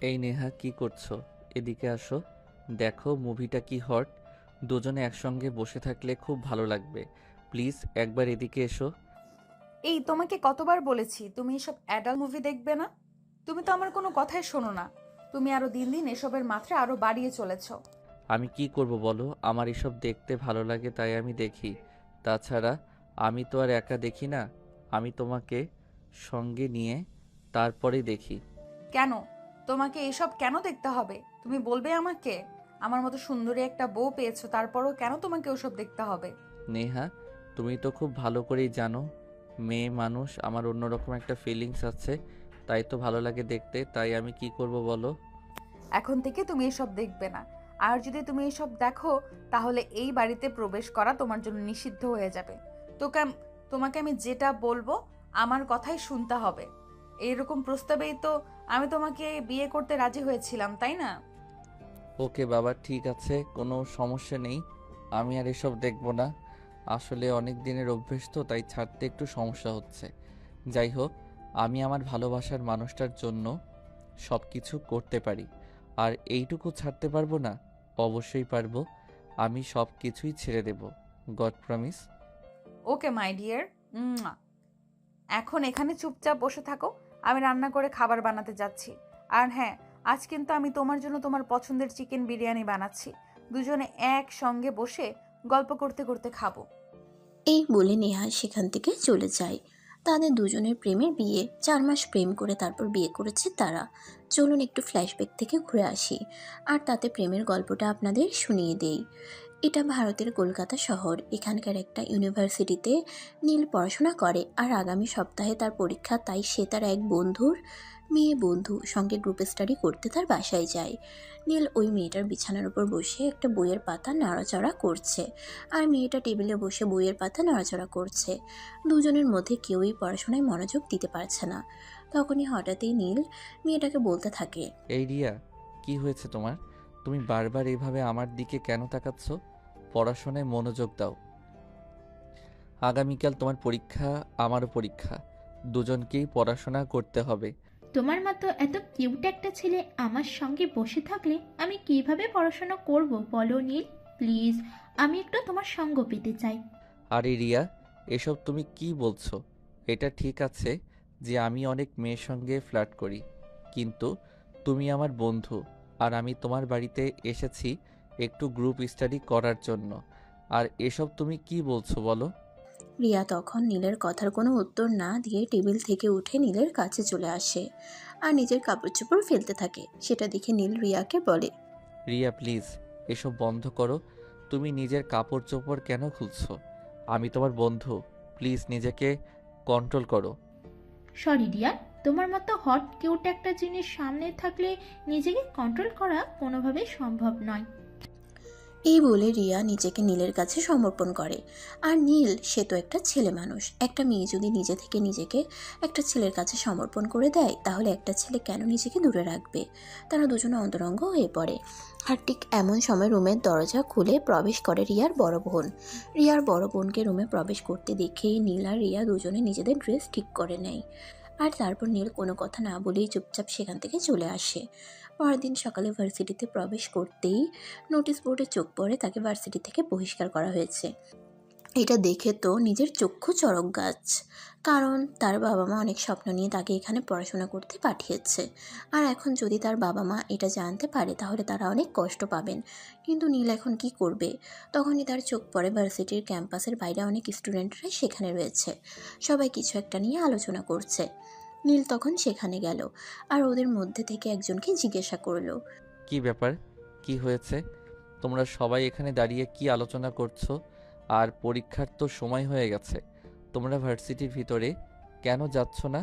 এই নেহা, কি করছো? এদিকে আসো। দেখো মুভিটা কি হট। দুজনে একসঙ্গে বসে থাকলে খুব ভালো লাগবে। প্লিজ একবার এদিকে এসো। এই তোমাকে কতবার বলেছি তুমি এসব অ্যাডাল্ট মুভি দেখবে না? তুমি তো আমার কোনো কথাই শোনো না। তুমি আরো দিন দিন এসবের মাত্রা আরো বাড়িয়ে চলেছ। আমি কি করব বলো? আমার এসব দেখতে ভালো লাগে তাই আমি দেখি। তাছাড়া আমি তো আর একা দেখি না। আমি তোমাকে সঙ্গে নিয়ে তারপরেই দেখি। কেন? তোমাকে এসব কেন দেখতে হবে তুমি বলবে আমাকে? আমার মতো সুন্দরী একটা বউ পেয়েছো, তারপরও কেন তোমাকে ওসব দেখতে হবে? নেহা, তুমি তো খুব ভালো করেই জানো মেয়ে মানুষ, আমার অন্যরকম একটা ফিলিংস আছে। তাই তো ভালো লাগে দেখতে। তাই আমি কি করব বলো? এখন থেকে তুমি এসব দেখবে না। আর যদি তুমি এসব দেখো, তাহলে এই বাড়িতে প্রবেশ করা তোমার জন্য নিষিদ্ধ হয়ে যাবে। তোকে তোমাকে আমি যেটা বলবো আমার কথাই শুনতে হবে। এইরকম প্রস্তাবেই তো আমি তোমাকে বিয়ে করতে রাজি হয়েছিলাম, তাই না? ওকে বাবা, ঠিক আছে, কোনো সমস্যা নেই। আমি আর এসব দেখব না। আসলে অনেক দিনের অভ্যেস তো, তাই ছাড়তে একটু সমস্যা হচ্ছে। যাই হোক, আমি আমার ভালোবাসার মানুষটার জন্য সব কিছু করতে পারি। আর এইটুকু ছাড়তে পারবো না? অবশ্যই পারবো। আমি সব কিছুই ছেড়ে দেব। God promise. Okay my dear. এখন এখানে চুপচাপ বসে থাকো। আমি রান্না করে খাবার বানাতে যাচ্ছি। আর হ্যাঁ, আজ কিন্তু আমি তোমার জন্য তোমার পছন্দের চিকেন বিরিয়ানি বানাচ্ছি। দুজনে একসঙ্গে বসে গল্প করতে করতে খাবো। এই বলে নেহা সেখান থেকে চলে যায়। তাদের দুজনের প্রেমের বিয়ে, 4 মাস প্রেম করে তারপর বিয়ে করেছে তারা। চলুন একটু ফ্ল্যাশব্যাক থেকে ঘুরে আসি, আর তাতে প্রেমের গল্পটা আপনাদের শুনিয়ে দেই। এটা ভারতের কলকাতা শহর। এখানকার একটা ইউনিভার্সিটিতে নীল পড়াশোনা করে, আর আগামী সপ্তাহে তার পরীক্ষা। তাই সে তার এক বন্ধুর মেয়ে বন্ধু সঙ্গে গ্রুপ স্টাডি করতে তার বাসায় যায়। নীল ওই মেয়েটার বিছানার উপর বসে একটা বইয়ের পাতা নাড়াচাড়া করছে, আর মেয়েটা টেবিলে বসে বইয়ের পাতা নাড়াচাড়া করছে। দুজনের মধ্যে কেউই পড়াশোনায় মনোযোগ দিতে পারছে না। তখনই হঠাৎই নীল মেয়েটাকে বলতে থাকে, এই রিয়া, কি হয়েছে তোমার? তুমি বারবার এইভাবে আমার দিকে কেন তাকাচ্ছ? পড়াশোনায় মনোযোগ দাও। আগামীকাল তোমার পরীক্ষা, আমারও পরীক্ষা। দুজনকেই পড়াশোনা করতে হবে। তোমার মতো এত কিউট একটা ছেলে আমার সঙ্গে বসে থাকলে আমি কিভাবে পড়াশোনা করব বলো নীল? প্লিজ, আমি একটু তোমার সঙ্গ পেতে চাই। আরে রিয়া, এসব তুমি কি বলছো? এটা ঠিক আছে যে আমি অনেক মেয়ের সঙ্গে ফ্লার্ট করি, কিন্তু তুমি আমার বন্ধু। আর আমি তোমার বাড়িতে এসেছি একটু গ্রুপ স্টাডি করার জন্য। আর এসব তুমি কি বলছো বলো? রিয়া তখন নীলের কথার কোনো উত্তর না দিয়ে টেবিল থেকে উঠে নীলের কাছে চলে আসে, আর নিজের কাপড় চোপড় ফেলতে থাকে। সেটা দেখে নীল রিয়াকে বলে, রিয়া প্লিজ, এসব বন্ধ করো। তুমি নিজের কাপড় চোপড় কেন খুলছো? আমি তোমার বন্ধু। প্লিজ নিজেকে কন্ট্রোল করো। সরি ডিয়ার, তোমার মতো হট কিউট একটা জিনিস সামনে থাকলে নিজেকে কন্ট্রোল করা কোনোভাবেই সম্ভব নয়। এই বলে রিয়া নিজেকে নীলের কাছে সমর্পণ করে। আর নীল, সে তো একটা ছেলে মানুষ। একটা মেয়ে যদি নিজে থেকে নিজেকে একটা ছেলের কাছে সমর্পণ করে দেয়, তাহলে একটা ছেলে কেন নিজেকে দূরে রাখবে? তারা দুজনে অন্তরঙ্গ হয়ে পড়ে। আর ঠিক এমন সময় রুমের দরজা খুলে প্রবেশ করে রিয়ার বড় বোন। রিয়ার বড় বোনকে রুমে প্রবেশ করতে দেখেই নীল আর রিয়া দুজনে নিজেদের ড্রেস ঠিক করে নেয়। আর তারপর নীল কোনো কথা না বলেই চুপচাপ সেখান থেকে চলে আসে। পরের দিন সকালে ভার্সিটিতে প্রবেশ করতেই নোটিশ বোর্ডে চোখ পড়ে তাকে ভার্সিটি থেকে বহিষ্কার করা হয়েছে। এটা দেখে তো নিজের চক্ষু চড়ক গাছ, কারণ তার বাবা মা অনেক স্বপ্ন নিয়ে তাকে এখানে পড়াশোনা করতে পাঠিয়েছে। আর এখন যদি তার বাবা মা এটা জানতে পারে, তাহলে তারা অনেক কষ্ট পাবেন। কিন্তু নীল এখন কি করবে? তখনই তার চোখ পড়ে ভার্সিটির ক্যাম্পাসের বাইরে অনেক স্টুডেন্টরা সেখানে রয়েছে। সবাই কিছু একটা নিয়ে আলোচনা করছে। নীল তখন সেখানে গেল, আর ওদের মধ্যে থেকে একজনকে জিজ্ঞাসা করলো, কি ব্যাপার? কি হয়েছে? তোমরা সবাই এখানে দাঁড়িয়ে কি আলোচনা করছো? আর পরীক্ষার তো সময় হয়ে গেছে। তোমরা ভার্সিটির ভিতরে কেন যাচ্ছ না?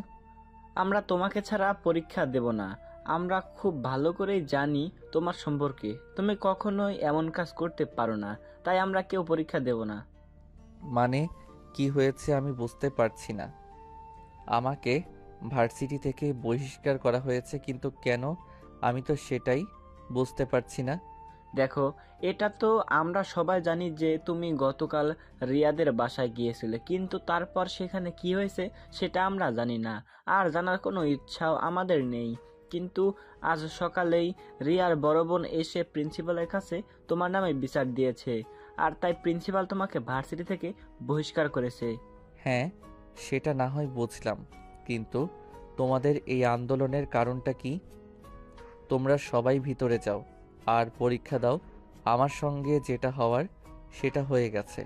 আমরা তোমাকে ছাড়া পরীক্ষা দেব না। আমরা খুব ভালো করেই জানি তোমার সম্পর্কে। তুমি কখনোই এমন কাজ করতে পারো না, তাই আমরা কেউ পরীক্ষা দেব না। মানে কি হয়েছে আমি বুঝতে পারছি না। আমাকে ভার্সিটি থেকে বহিষ্কার করা হয়েছে, কিন্তু কেন? আমি তো সেটাই বুঝতে পারছি না। দেখো, এটা তো আমরা সবাই জানি যে তুমি গতকাল রিয়াদের বাসায় গিয়েছিলে, কিন্তু তারপর সেখানে কি হয়েছে সেটা আমরা জানি না, আর জানার কোনো ইচ্ছাও আমাদের নেই। কিন্তু আজ সকালেই রিয়ার বড় বোন এসে প্রিন্সিপালের কাছে তোমার নামে বিচার দিয়েছে, আর তাই প্রিন্সিপাল তোমাকে ভার্সিটি থেকে বহিষ্কার করেছে। হ্যাঁ, সেটা না হয় বুঝলাম, কিন্তু তোমাদের এই আন্দোলনের কারণটা কি? তোমরা সবাই ভিতরে যাও আর পরীক্ষা দাও। আমার সঙ্গে যেটা হওয়ার সেটা হয়ে গেছে।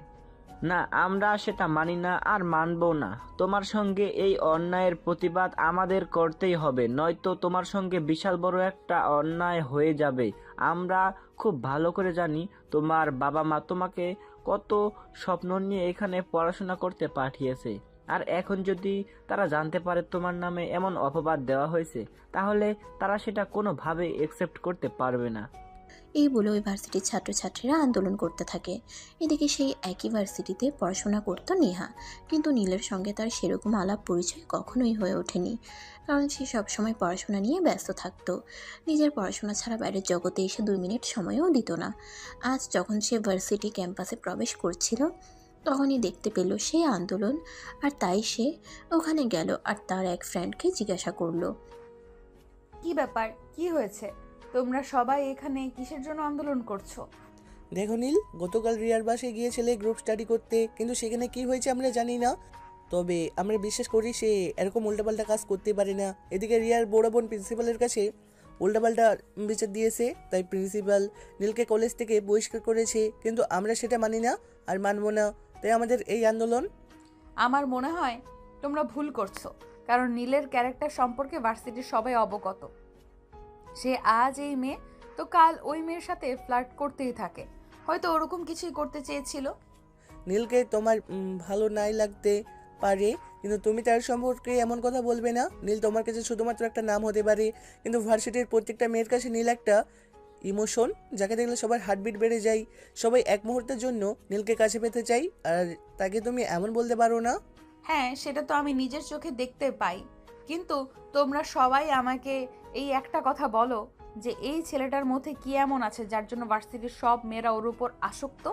না, আমরা সেটা মানি না আর মানবো না। তোমার সঙ্গে এই অন্যায়ের প্রতিবাদ আমাদের করতেই হবে, নয়তো তোমার সঙ্গে বিশাল বড় একটা অন্যায় হয়ে যাবে। আমরা খুব ভালো করে জানি তোমার বাবা মা তোমাকে কত স্বপ্ন নিয়ে এখানে পড়াশোনা করতে পাঠিয়েছে, আর এখন যদি তারা জানতে পারে তোমার নামে এমন অপবাদ দেওয়া হয়েছে, তাহলে তারা সেটা কোনোভাবে একসেপ্ট করতে পারবে না। এই বলে ওই ভার্সিটির ছাত্রছাত্রীরা আন্দোলন করতে থাকে। এদিকে সেই একই ভার্সিটিতে পড়াশোনা করতো নেহা, কিন্তু নীলের সঙ্গে তার সেরকম আলাপ পরিচয় কখনোই হয়ে ওঠেনি, কারণ সে সবসময় পড়াশোনা নিয়ে ব্যস্ত থাকতো। নিজের পড়াশোনা ছাড়া বাইরের জগতে এসে 2 মিনিট সময়ও দিত না। আজ যখন সে ভার্সিটি ক্যাম্পাসে প্রবেশ করছিল, তখনই দেখতে পেল সেই আন্দোলন, আর তাই সে ওখানে গেল আর তার এক ফ্রেন্ডকে জিজ্ঞাসা করলো। কি ব্যাপার, কি হয়েছে? তোমরা সবাই এখানে কিসের জন্য আন্দোলন করছো? দেখো নীল, গতকাল রিয়ার বাসায় গিয়েছিলে গ্রুপ স্টাডি করতে, কিন্তু সেখানে কি হয়েছে আমরা জানি না। তবে আমরা বিশ্বাস করি সে এরকম উল্টাপাল্টা কাজ করতে পারে না। এদিকে রিয়ার বড় বোন প্রিন্সিপালের কাছে উল্টাপাল্টা বিচার দিয়েছে, তাই প্রিন্সিপাল নীলকে কলেজ থেকে বহিষ্কার করেছে, কিন্তু আমরা সেটা মানি না আর মানবো না। তাই আমাদের এই আন্দোলন। আমার মনে হয় তোমরা ভুল করছো, কারণ নীলের ক্যারেক্টার সম্পর্কে ভার্সিটির সবাই অবগত। সে আজ এই মেয়ে তো কাল ওই মেয়ের সাথে ফ্লার্ট করতেই থাকে, হয়তো ওরকম কিছুই করতে চেয়েছিল। নীলকে তোমার ভালো নাই লাগতে পারে, কিন্তু তুমি তার সম্পর্কে এমন কথা বলবে না। নীল তোমার কাছে শুধুমাত্র একটা নাম হতে পারে, কিন্তু ভার্সিটির প্রত্যেকটা মেয়ের কাছে নীল একটা ইমোশন, যাকে দেখলে সবার হার্টবিট বেড়ে যায়। সবাই এক মুহূর্তের জন্য নীলকে কাছে পেতে চাই, আর তাকে তুমি এমন বলতে পারো না। হ্যাঁ, সেটা তো আমি নিজের চোখে দেখতে পাই, কিন্তু তোমরা সবাই আমাকে এই একটা কথা বলো যে এই ছেলেটার মধ্যে কি এমন আছে যার জন্য ভার্সিটির সব মেয়েরা ওর উপর আসক্ত?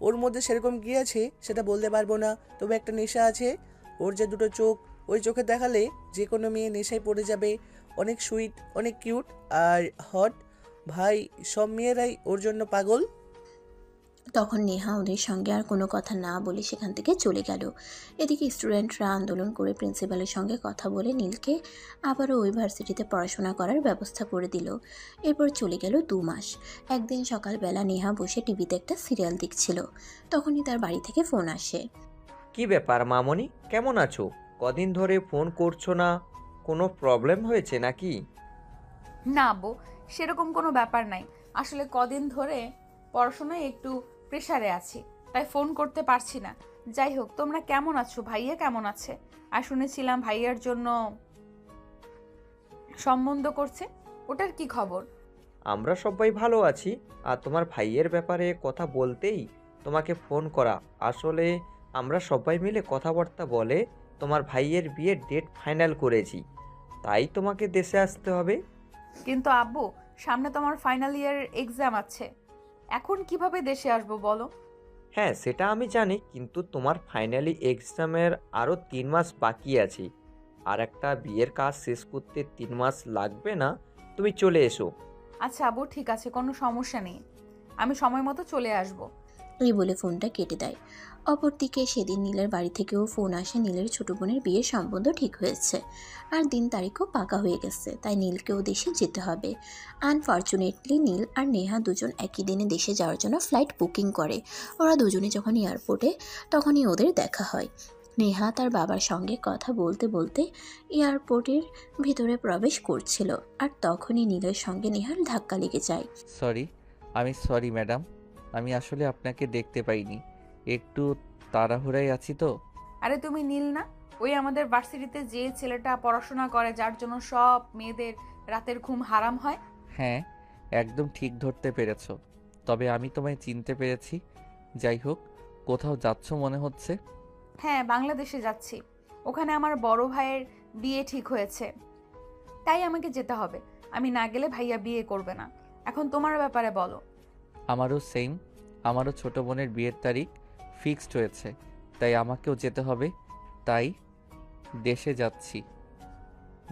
ওর মধ্যে সেরকম কি আছে সেটা বলতে পারবো না, তবে একটা নেশা আছে। ওর যে দুটো চোখ, ওই চোখে দেখালে যে কোনো মেয়ে নেশায় পড়ে যাবে। অনেক সুইট, অনেক কিউট আর হট। ভাই, সব মেয়েরাই ওর জন্য পাগল। তখন নেহা ওদের সঙ্গে আর কোনো কথা না বলে সেখান থেকে চলে গেল। এদিকে স্টুডেন্টরা আন্দোলন করে প্রিন্সিপালের সঙ্গে কথা বলে নীলকে আবারও ওই ভার্সিটিতে পড়াশোনা করার ব্যবস্থা করে দিল। এরপর চলে গেল 2 মাস। একদিন সকালবেলা নেহা বসে টিভিতে একটা সিরিয়াল দেখছিল, তখনই তার বাড়ি থেকে ফোন আসে। কি ব্যাপার মামনি, কেমন আছো? কদিন ধরে ফোন করছো না, কোনো প্রবলেম হয়েছে নাকি? না বউ, সেরকম কোনো ব্যাপার নাই। আসলে কদিন ধরে পড়াশোনায় একটু প্রেসারে আছি, তাই ফোন করতে পারছি না। যাই হোক, তোমরা কেমন আছো? ভাইয়া কেমন আছে? আর শুনেছিলাম ভাইয়ার জন্য সম্বন্ধ করছে, ওটার কি খবর? আমরা সবাই ভালো আছি। আর তোমার ভাইয়ের ব্যাপারে কথা বলতেই তোমাকে ফোন করা। আসলে আমরা সবাই মিলে কথাবার্তা বলে তোমার ভাইয়ের বিয়ের ডেট ফাইনাল করেছি, তাই তোমাকে দেশে আসতে হবে। কিন্তু আব্বু, সামনে তো আমার ফাইনাল ইয়ারের এক্সাম আছে, এখন কিভাবে দেশে আসবো বলো? হ্যাঁ, সেটা আমি জানি, কিন্তু তোমার ফাইনালি এক্সামের আরও 3 মাস বাকি আছে, আর একটা বিয়ের কাজ শেষ করতে 3 মাস লাগবে না? তুমি চলে এসো। আচ্ছা আব্বু, ঠিক আছে, কোনো সমস্যা নেই, আমি সময় মতো চলে আসবো। এই বলে ফোনটা কেটে দেয়। অপরদিকে সেদিন নীলের বাড়ি থেকেও ফোন আসে, নীলের ছোট বোনের বিয়ের সম্বন্ধ ঠিক হয়েছে আর দিন তারিখও পাকা হয়ে গেছে, তাই নীলকেও দেশে যেতে হবে। আনফর্চুনেটলি নীল আর নেহা দুজন একই দিনে দেশে যাওয়ার জন্য ফ্লাইট বুকিং করে। ওরা দুজনে যখন এয়ারপোর্টে, তখনই ওদের দেখা হয়। নেহা তার বাবার সঙ্গে কথা বলতে বলতে এয়ারপোর্টের ভিতরে প্রবেশ করছিল, আর তখনই নীলের সঙ্গে নেহার ধাক্কা লেগে যায়। সরি ম্যাডাম, আমি আসলে আপনাকে দেখতে পাইনি, একটু তাড়াহুড়ায় আছি তো। আরে তুমি নীল না, ওই আমাদের ভার্সিটিতে যে ছেলেটা পড়াশোনা করে যার জন্য সব মেয়েদের রাতের ঘুম হারাম হয়? হ্যাঁ, একদম ঠিক ধরতে পেরেছো। তবে আমি তোমায় চিনতে পেরেছি। যাই হোক, কোথাও যাচ্ছ মনে হচ্ছে। হ্যাঁ, বাংলাদেশে যাচ্ছি, ওখানে আমার বড় ভাইয়ের বিয়ে ঠিক হয়েছে, তাই আমাকে যেতে হবে। আমি না গেলে ভাইয়া বিয়ে করবে না। এখন তোমার ব্যাপারে বলো। আমারও সেম, আমারও ছোট বোনের বিয়ের তারিখ ফিক্সড হয়েছে, তাই আমাকেও যেতে হবে, তাই দেশে যাচ্ছি।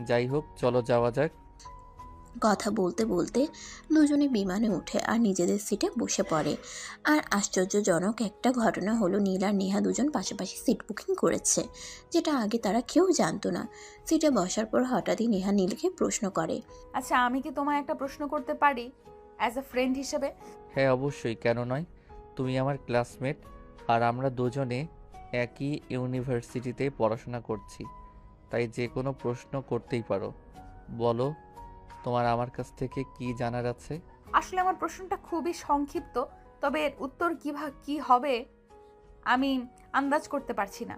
যাই হোক, চলো যাওয়া যাক। কথা বলতে বলতে দুজনে বিমানে উঠে আর নিজেদের সিটে বসে পড়ে। আর আশ্চর্যজনক একটা ঘটনা হলো, নীল আর নেহা দুজন পাশাপাশি সিট বুকিং করেছে, যেটা আগে তারা কেউ জানতো না। সিটে বসার পর হঠাৎই নেহা নীলকে প্রশ্ন করে। আচ্ছা, আমি কি তোমায় একটা প্রশ্ন করতে পারি অ্যাজ এ ফ্রেন্ড হিসেবে? হ্যাঁ অবশ্যই, কেন নয়। তুমি আমার ক্লাসমেট আর আমরা দুজনে একই ইউনিভার্সিটিতে পড়াশোনা করছি, তাই যে কোনো প্রশ্ন করতেই পারো। বলো, তোমার আমার কাছ থেকে কি জানার আছে? আসলে আমার প্রশ্নটা খুবই সংক্ষিপ্ত, তবে এর উত্তর কি হবে আমি আন্দাজ করতে পারছি না।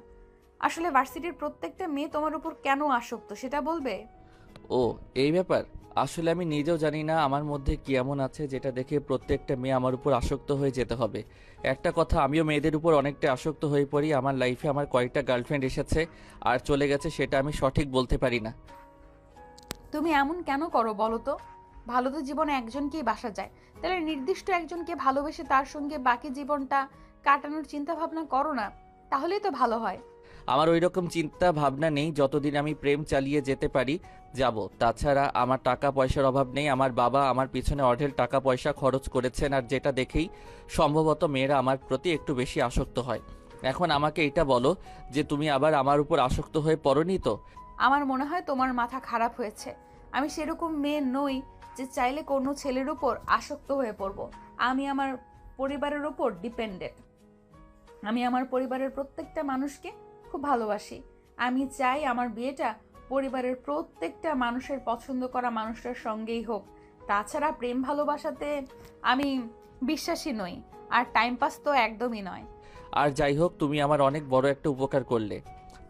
আসলে ভার্সিটির প্রত্যেকটা মেয়ে তোমার উপর কেন আসক্ত সেটা বলবে? ও, এই ব্যাপার। আসলে আমি নিজেও জানি না আমার মধ্যে কি এমন আছে যেটা দেখে প্রত্যেকটা মেয়ে আমার উপর আসক্ত হয়ে যেতে হবে। একটা কথা, আমিও মেয়েদের উপর অনেকটা আসক্ত হয়ে পড়ি। আমার লাইফে আমার কয়েকটা গার্লফ্রেন্ড এসেছে আর চলে গেছে, সেটা আমি সঠিক বলতে পারি না। তুমি এমন কেন করো বলো তো? ভালো তো জীবনে একজনকেই বাসা যায়, তাহলে নির্দিষ্ট একজনকে ভালোবেসে তার সঙ্গে বাকি জীবনটা কাটানোর চিন্তা ভাবনা করো না, তাহলেই তো ভালো হয়। আমার ওই রকম চিন্তা ভাবনা নেই। যতদিন আমি প্রেম চালিয়ে যেতে পারি যাব। তাছাড়া আমার টাকা পয়সার অভাব নেই। আমার বাবা আমার পিছনে অঢেল টাকা পয়সা খরচ করেছেন, আর যেটা দেখেই সম্ভবত মেয়েরা আমার প্রতি একটু বেশি আসক্ত হয়। এখন আমাকে এটা বলো যে তুমি আবার আমার উপর আসক্ত হয়ে পড়নি তো? আমার মনে হয় তোমার মাথা খারাপ হয়েছে। আমি সেরকম মেয়ে নই যে চাইলে কোনো ছেলের উপর আসক্ত হয়ে পড়ব। আমি আমার পরিবারের উপর ডিপেন্ডেন্ট। আমি আমার পরিবারের প্রত্যেকটা মানুষকে খুব ভালোবাসি। আমি চাই আমার বিয়েটা পরিবারের প্রত্যেকটা মানুষের পছন্দ করা মানুষটার সঙ্গেই হোক। তাছাড়া প্রেম ভালোবাসাতে আমি বিশ্বাসী নই, আর টাইম পাস তো একদমই নয়। আর যাই হোক, তুমি আমার অনেক বড় একটা উপকার করলে।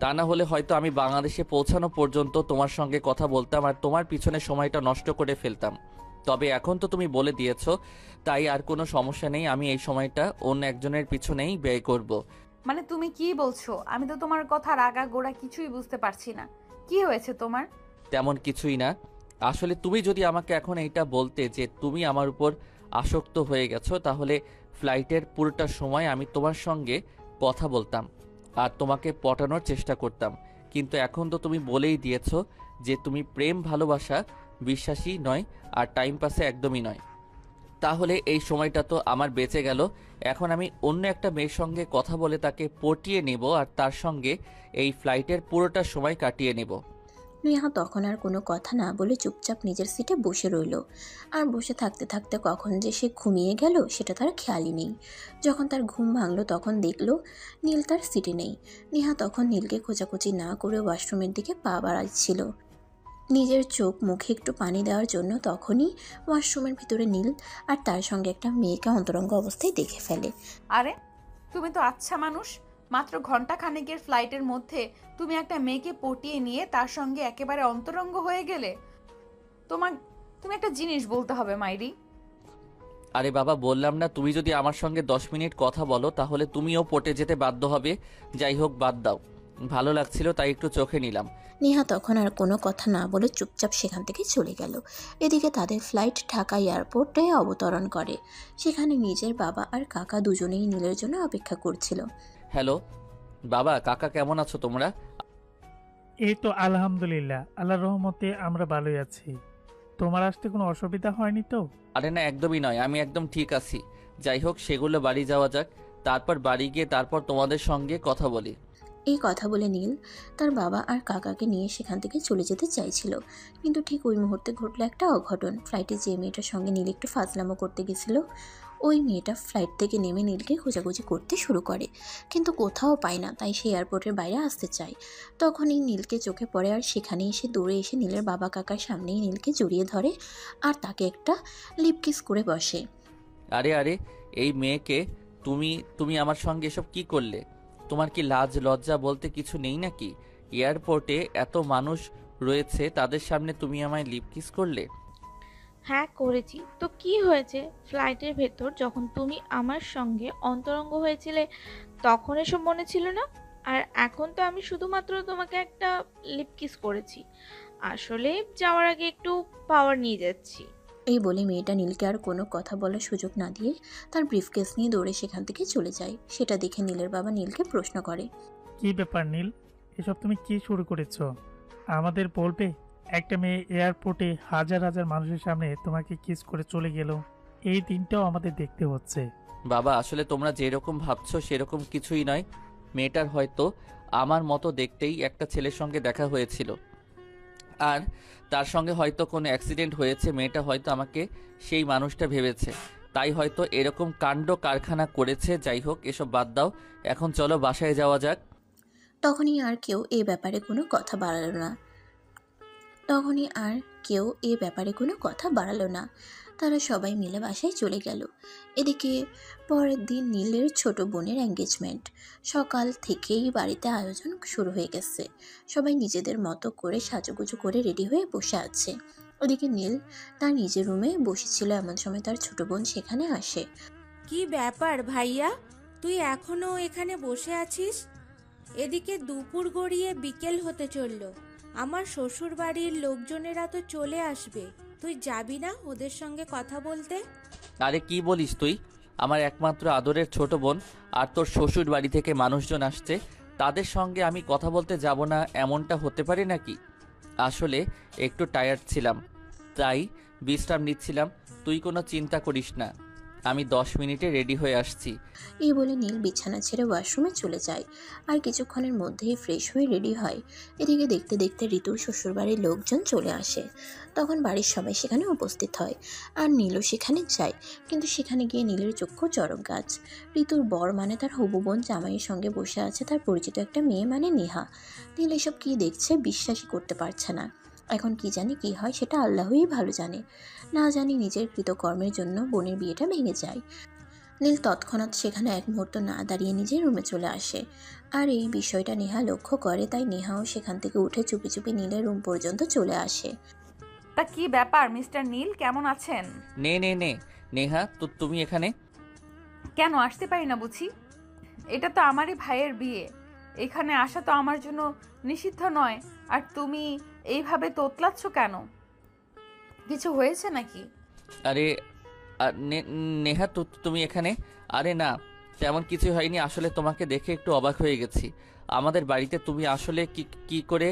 তা না হলে হয়তো আমি বাংলাদেশে পৌঁছানো পর্যন্ত তোমার সঙ্গে কথা বলতাম আর তোমার পিছনে সময়টা নষ্ট করে ফেলতাম। তবে এখন তো তুমি বলে দিয়েছো, তাই আর কোনো সমস্যা নেই। আমি এই সময়টা অন্য একজনের পিছনেই ব্যয় করব। মানে তুমি কি বলছো? আমি তো তোমার কথার আগা গোড়া কিছুই বুঝতে পারছি না। কি হয়েছে তোমার? তেমন কিছুই না। আসলে তুমি যদি আমাকে এখন এইটা বলতে যে তুমি আমার উপর আসক্ত হয়ে গেছো, তাহলে ফ্লাইটের পুরোটা সময় আমি তোমার সঙ্গে কথা বলতাম আর তোমাকে পটানোর চেষ্টা করতাম। কিন্তু এখন তো তুমি বলেই দিয়েছো যে তুমি প্রেম ভালোবাসা বিশ্বাসী নয় আর টাইম পাসে একদমই নয়। তাহলে এই সময়টা তো আমার বেঁচে গেল। এখন আমি অন্য একটা মেয়ের সঙ্গে কথা বলে তাকে পটিয়ে নেব আর তার সঙ্গে এই ফ্লাইটের পুরোটা সময় কাটিয়ে নেব। নেহা তখন আর কোনো কথা না বলে চুপচাপ নিজের সিটে বসে রইল। আর বসে থাকতে থাকতে কখন যে সে ঘুমিয়ে গেল সেটা তার খেয়ালই নেই। যখন তার ঘুম ভাঙলো তখন দেখলো নীল তার সিটে নেই। নেহা তখন নীলকে খোঁজাখুঁজি না করে ওয়াশরুমের দিকে পা বাড়াচ্ছিল নিজের চোখ মুখে একটু পানি দেওয়ার জন্য। তখনই ওয়াশরুমের ভিতরে নীল আর তার সঙ্গে একটা মেয়েকে অন্তরঙ্গ অবস্থায় দেখে ফেলে। আরে, তুমি তো আচ্ছা মানুষ। মাত্র ঘন্টা খানেকের ফ্লাইটের মধ্যে তুমি একটা মেয়েকে পটিয়ে নিয়ে তার সঙ্গে একেবারে অন্তরঙ্গ হয়ে গেলে। তুমি একটা জিনিস বলতে হবে মাইরি। আরে বাবা, বললাম না, তুমি যদি আমার সঙ্গে 10 মিনিট কথা বলো তাহলে তুমিও পটে যেতে বাধ্য হবে। যাই হোক, বাদ দাও। ভালো লাগছিল তাই একটু চোখে নিলাম। নেহা তখন আর কোনো কথা না বলে চুপচাপ সেখান থেকে চলে গেল। এদিকে তাদের ফ্লাইট ঢাকা এয়ারপোর্টে অবতরণ করে। সেখানে নিজের বাবা আর কাকা দুজনেই নীলের জন্য অপেক্ষা করছিল। হ্যালো বাবা, কাকা, কেমন আছো তোমরা? এই তো আলহামদুলিল্লাহ, আল্লাহর রহমতে আমরা ভালোই আছি। তোমার আসতে কোনো অসুবিধা হয়নি তো? আরে না, একদমই নয়, আমি একদম ঠিক আছি। যাই হোক, সেগুলো বাড়ি যাওয়া যাক। তারপর বাড়ি গিয়ে তারপর তোমাদের সঙ্গে কথা বলি। এই কথা বলে নীল তার বাবা আর কাকাকে নিয়ে সেখান থেকে চলে যেতে চাইছিল, কিন্তু ঠিক ওই মুহূর্তে ঘটলো একটা অঘটন। ফ্লাইটে যে মেয়েটার সঙ্গে নীল একটু ফাজলামো করতে গেছিল, ওই মেয়েটা ফ্লাইট থেকে নেমে নীলকে খোঁজাখুঁজি করতে শুরু করে, কিন্তু কোথাও পায় না। তাই সে এয়ারপোর্টের বাইরে আসতে চায়। তখনই নীলকে চোখে পড়ে আর সেখানে এসে দৌড়ে এসে নীলের বাবা কাকার সামনেই নীলকে জড়িয়ে ধরে আর তাকে একটা লিপ কিস করে বসে। আরে আরে, এই মেয়েকে তুমি তুমি আমার সঙ্গে এসব কি করলে? তোমার কি লাজ লজ্জা বলতে কিছু নেই নাকি? এয়ারপোর্টে এত মানুষ রয়েছে, তাদের সামনে তুমি আমায় লিপ কিস করলে? হ্যাঁ করেছি তো, কি হয়েছে? ফ্লাইটের ভেতর যখন তুমি আমার সঙ্গে অন্তরঙ্গ হয়েছিলে তখন এসব মনে ছিল না? আর এখন তো আমি শুধুমাত্র তোমাকে একটা লিপ কিস করেছি। আসলে যাওয়ার আগে একটু পাওয়ার নিয়ে যাচ্ছি। এই বলে মেয়েটা নীলকে আর কোনো কথা বলার সুযোগ না দিয়ে তার ব্রিফকেস নিয়ে দৌড়ে সেখান থেকে চলে যায়। সেটা দেখে নীলের বাবা নীলকে প্রশ্ন করে, কি ব্যাপার নীল, এসব তুমি কি শুরু করেছো? আমাদের বলবে? একটা মেয়ে এয়ারপোর্টে হাজার হাজার মানুষের সামনে তোমাকে কিস করে চলে গেল, এই দিনটাও আমাদের দেখতে হচ্ছে। বাবা আসলে তোমরা যেরকম ভাবছো সেরকম কিছুই নয়। মেয়েটার হয়তো আমার মতো দেখতেই একটা ছেলের সঙ্গে দেখা হয়েছিল, আর তার সঙ্গে হয়তো কোনো অ্যাক্সিডেন্ট হয়েছে। মেয়েটা হয়তো আমাকে সেই মানুষটা ভেবেছে, তাই হয়তো এরকম কাণ্ড কারখানা করেছে। যাই হোক, এসব বাদ দাও, এখন চলো বাসায় যাওয়া যাক। তখনই আর কেউ এ ব্যাপারে কোনো কথা বাড়ালো না। তারা সবাই মিলে বাসায় চলে গেল। এদিকে পরের দিন নীলের ছোট বোনের এঙ্গেজমেন্ট। সকাল থেকেই বাড়িতে আয়োজন শুরু হয়ে গেছে। সবাই নিজেদের মতো করে সাজুগুজু করে রেডি হয়ে বসে আছে। ওদিকে নীল তার নিজের রুমে বসেছিল, এমন সময় তার ছোট বোন সেখানে আসে। কি ব্যাপার ভাইয়া, তুই এখনো এখানে বসে আছিস? এদিকে দুপুর গড়িয়ে বিকেল হতে চলল। আমার শ্বশুর বাড়ির লোকজনেরা তো চলে আসবে, তুই যাবি না ওদের সঙ্গে কথা বলতে? আরে কি বলিস তুই? আমার একমাত্র আদরের ছোট বোন, আর তোর শ্বশুর বাড়ি থেকে মানুষজন আসছে, তাদের সঙ্গে আমি কথা বলতে যাব না এমনটা হতে পারে নাকি? আসলে একটু টায়ার্ড ছিলাম, তাই বিশ্রাম নিচ্ছিলাম। তুই কোনো চিন্তা করিস না, আমি 10 মিনিটে রেডি হয়ে আসছি। এই বলে নীল বিছানা ছেড়ে ওয়াশরুমে চলে যায়, আর কিছুক্ষণের মধ্যেই ফ্রেশ হয়ে রেডি হয়। এদিকে দেখতে দেখতে ঋতুর শ্বশুরবাড়ির লোকজন চলে আসে। তখন বাড়ির সবাই সেখানে উপস্থিত হয়, আর নীলও সেখানে যায়। কিন্তু সেখানে গিয়ে নীলের চক্ষু চড়ক গাছ। ঋতুর বর মানে তার হবু বোন জামাইয়ের সঙ্গে বসে আছে তার পরিচিত একটা মেয়ে মানে নেহা। নীল এসব কি দেখছে বিশ্বাসই করতে পারছে না। এখন কি জানি কি হয় সেটা আল্লাহই ভালো জানে। না জানি নিজের কৃতকর্মের জন্য বোনের বিয়েটা ভেঙে যায়। নীল তৎক্ষণাৎ সেখানে এক মুহূর্ত না দাঁড়িয়ে নিজের রুমে চলে আসে, আর এই বিষয়টা নেহা লক্ষ্য করে। তাই নেহাও সেখান থেকে উঠে চুপি চুপি নীলের রুম পর্যন্ত চলে আসে। তা কি ব্যাপার মিস্টার নীল, কেমন আছেন? নে নে নে নেহা, তো তুমি এখানে? কেন আসতে পারি না বুঝি? এটা তো আমারই ভাইয়ের বিয়ে, এখানে আসা তো আমার জন্য নিষিদ্ধ নয়। আর তুমি এইভাবে তোতলাচ্ছ কেন? কিছু হয়েছে নাকি? আরে নেহা, তো তুমি এখানে? আরে না, তেমন কিছু হয়নি। আসলে তোমাকে দেখে একটু অবাক হয়ে গেছি। আমাদের বাড়িতে তুমি আসলে কি করে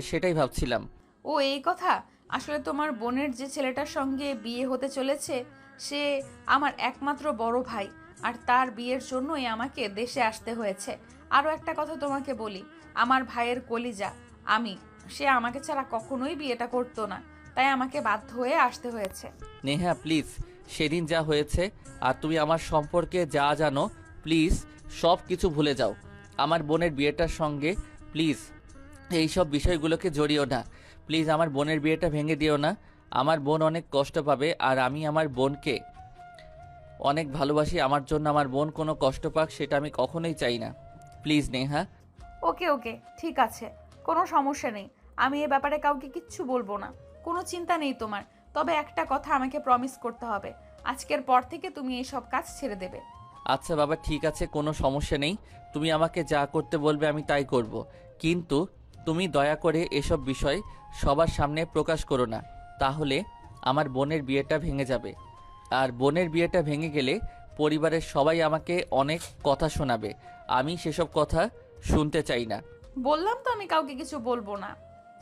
সেটাই ভাবছিলাম। ও এই কথা। আসলে তোমার বোনের যে ছেলেটার সঙ্গে বিয়ে হতে চলেছে সে আমার একমাত্র বড় ভাই, আর তার বিয়ের জন্যই আমাকে দেশে আসতে হয়েছে। আরও একটা কথা তোমাকে বলি, আমার ভাইয়ের কলিজা আমি, সে আমাকে ছাড়া কখনোই বিয়েটা করতো না, তাই আমাকে বাধ্য হয়ে আসতে হয়েছে। নেহা প্লিজ, সেদিন যা হয়েছে আর তুমি আমার সম্পর্কে যা জানো, প্লিজ সব কিছু ভুলে যাও। আমার বোনের বিয়েটার সঙ্গে প্লিজ এইসব বিষয়গুলোকে জড়িও না। প্লিজ আমার বোনের বিয়েটা ভেঙে দিও না। আমার বোন অনেক কষ্ট পাবে, আর আমি আমার বোনকে অনেক ভালোবাসি। আমার জন্য আমার বোন কোনো কষ্ট পাক সেটা আমি কখনোই চাই না। প্লিজ নেহা। ওকে ওকে, ঠিক আছে, কোনো সমস্যা নেই। আমি এ ব্যাপারে কাউকে কিচ্ছু বলবো না, কোনো চিন্তা নেই তোমার। তবে একটা কথা আমাকে প্রমিস করতে হবে, আজকের পর থেকে তুমি এইসব কাজ ছেড়ে দেবে। আচ্ছা বাবা, ঠিক আছে, কোনো সমস্যা নেই। তুমি আমাকে যা করতে বলবে আমি তাই করব, কিন্তু তুমি দয়া করে এসব বিষয় সবার সামনে প্রকাশ করো না, তাহলে আমার বোনের বিয়েটা ভেঙে যাবে। আর বোনের বিয়েটা ভেঙে গেলে পরিবারের সবাই আমাকে অনেক কথা শোনাবে, আমি সেসব কথা শুনতে চাই না। বললাম তো আমি কাউকে কিছু বলবো না,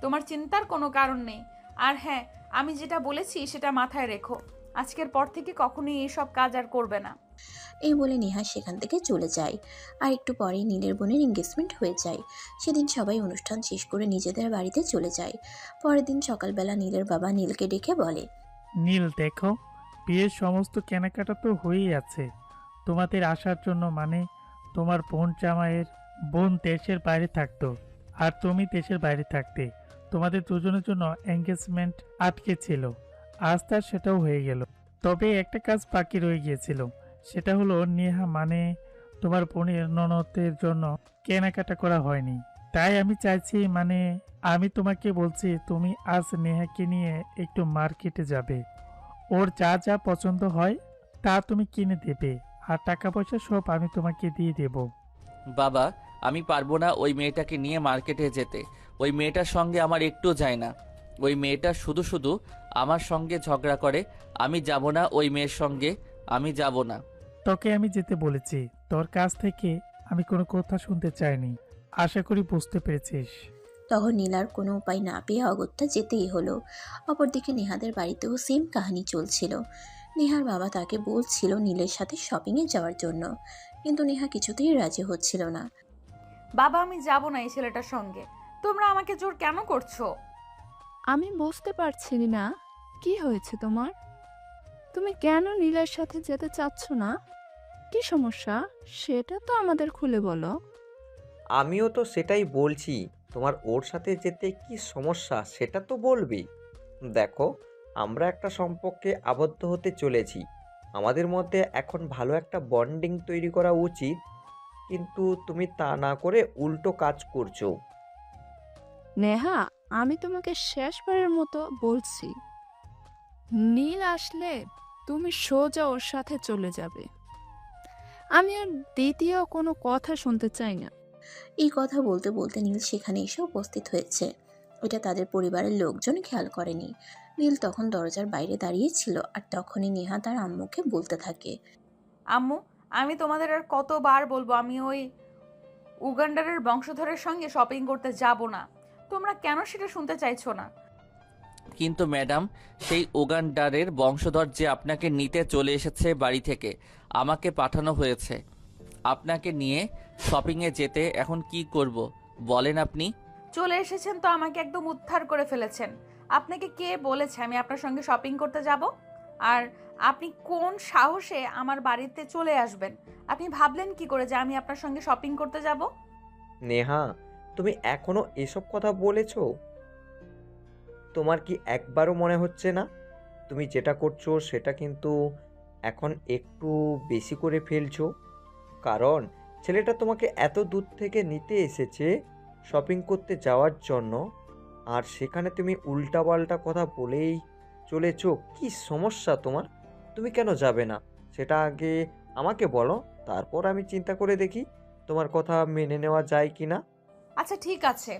তোমার চিন্তার কোনো কারণ নেই। আর হ্যাঁ, আমি যেটা বলেছি সেটা মাথায় রেখো, আজকের পর থেকে কখনোই এইসব কাজ আর করবে না। এই বলে নেহা সেখান থেকে চলে যায়। আর একটু পরেই নীলের বোনের এঙ্গেজমেন্ট হয়ে যায়। সেদিন সবাই অনুষ্ঠান শেষ করে নিজেদের বাড়িতে চলে যায়। পরের দিন সকালবেলা নীলের বাবা নীলকে ডেকে বলে, নীল দেখো, বিয়ের সমস্ত কেনাকাটা তো হয়েই আছে তোমাদের আসার জন্য। মানে তোমার বোন জামাইয়ের বোন দেশের বাইরে থাকতো, আর তুমি দেশের বাইরে থাকতে, তোমাদের দুজনের জন্য এঙ্গেজমেন্ট আটকে ছিল। আজ তার সেটাও হয়ে গেল। তবে একটা কাজ বাকি রয়ে গিয়েছিল, সেটা হলো নেহা মানে তোমার বোনের ননদের জন্য কেনাকাটা করা হয়নি। তাই আমি চাইছি, মানে আমি তোমাকে বলছি, তুমি আজ নেহাকে নিয়ে একটু মার্কেটে যাবে। ওর যা যা পছন্দ হয় তা তুমি কিনে দেবে, আর টাকা পয়সা সব আমি তোমাকে দিয়ে দেব। বাবা, আমি পারবো না ওই মেয়েটাকে নিয়ে মার্কেটে যেতে। ওই মেয়েটার সঙ্গে আমার একটু যায় না। ওই মেয়েটা শুধু শুধু আমার সঙ্গে ঝগড়া করে। আমি যাব না ওই মেয়ের সঙ্গে, আমি যাব না। তোকে আমি যেতে বলেছি, তোর কাছ থেকে আমি কোনো কথা শুনতে চাইনি। আশা করি বুঝতে পেরেছিস। তখন নীলার কোনো উপায় না পেয়ে অগত্যা যেতেই হলো। অপরদিকে নেহাদের বাড়িতেও সেম কাহিনী চলছিল। নেহার বাবা তাকে বলছিল নীলের সাথে শপিংয়ে যাওয়ার জন্য, কিন্তু নেহা কিছুতেই রাজি হচ্ছিল না। বাবা আমি যাব না এই ছেলেটার সঙ্গে, তোমরা আমাকে জোর কেন করছো? আমি বুঝতে পারছি না কি হয়েছে তোমার। তুমি কেন নীলের সাথে যেতে চাচ্ছ না? কি সমস্যা সেটা তো আমাদের খুলে বলো। আমিও তো সেটাই বলছি, তোমার ওর সাথে যেতে কি সমস্যা সেটা তো বলবি। দেখো, আমরা একটা সম্পর্কে আবদ্ধ হতে চলেছি, আমাদের মধ্যে এখন ভালো একটা বন্ডিং তৈরি করা উচিত, কিন্তু তুমি তা না করে উল্টো কাজ করছো। নেহা, আমি তোমাকে শেষবারের মতো বলছি, নীল আসলে তুমি সোজা ওর সাথে চলে যাবে। আমি আর দ্বিতীয় কোনো কথা শুনতে চাই না। এই কথা বলতে বলতে নীল সেখানে এসে উপস্থিত হয়েছে। এটা তাদের পরিবারের লোকজন খেয়াল করেনি। নীল তখন দরজার বাইরে দাঁড়িয়ে ছিল, আর তখনই নেহা তার আম্মুকে বলতে থাকে, আম্মু, আমি তোমাদের আর কতবার বলবো আমি ওই উগান্ডারের বংশধরের সঙ্গে শপিং করতে যাব না? তোমরা কেন সেটা শুনতে চাইছো না? কিন্তু ম্যাডাম, সেই উগান্ডারের বংশধর যে আপনাকে নিতে চলে এসেছে বাড়ি থেকে, আমাকে পাঠানো হয়েছে আপনাকে নিয়ে শপিংয়ে যেতে। এখন কি করব বলেন আপনি? চলে এসেছেন তো আমাকে একদম উদ্ধার করে ফেলেছেন। আপনাকে কে বলেছে আমি আপনার সঙ্গে শপিং করতে যাব? আর আপনি কোন সাহসে আমার বাড়িতে চলে আসবেন? আপনি ভাবলেন কি করে যে আমি আপনার সঙ্গে শপিং করতে যাব? নেহা, তুমি এখনো এসব কথা বলেছো? তোমার কি একবারও মনে হচ্ছে না তুমি যেটা করছো সেটা কিন্তু এখন একটু বেশি করে ফেলছো? কারণ ছেলেটা তোমাকে এত দূর থেকে নিতে এসেছে শপিং করতে যাওয়ার জন্য, আর সেখানে তুমি উল্টাপাল্টা কথা বলেই চলেছো। কি সমস্যা তোমার? তুমি কেন যাবে না সেটা আগে আমাকে বলো, তারপর আমি চিন্তা করে দেখি তোমার কথা মেনে নেওয়া যায় কি না। আচ্ছা ঠিক আছে,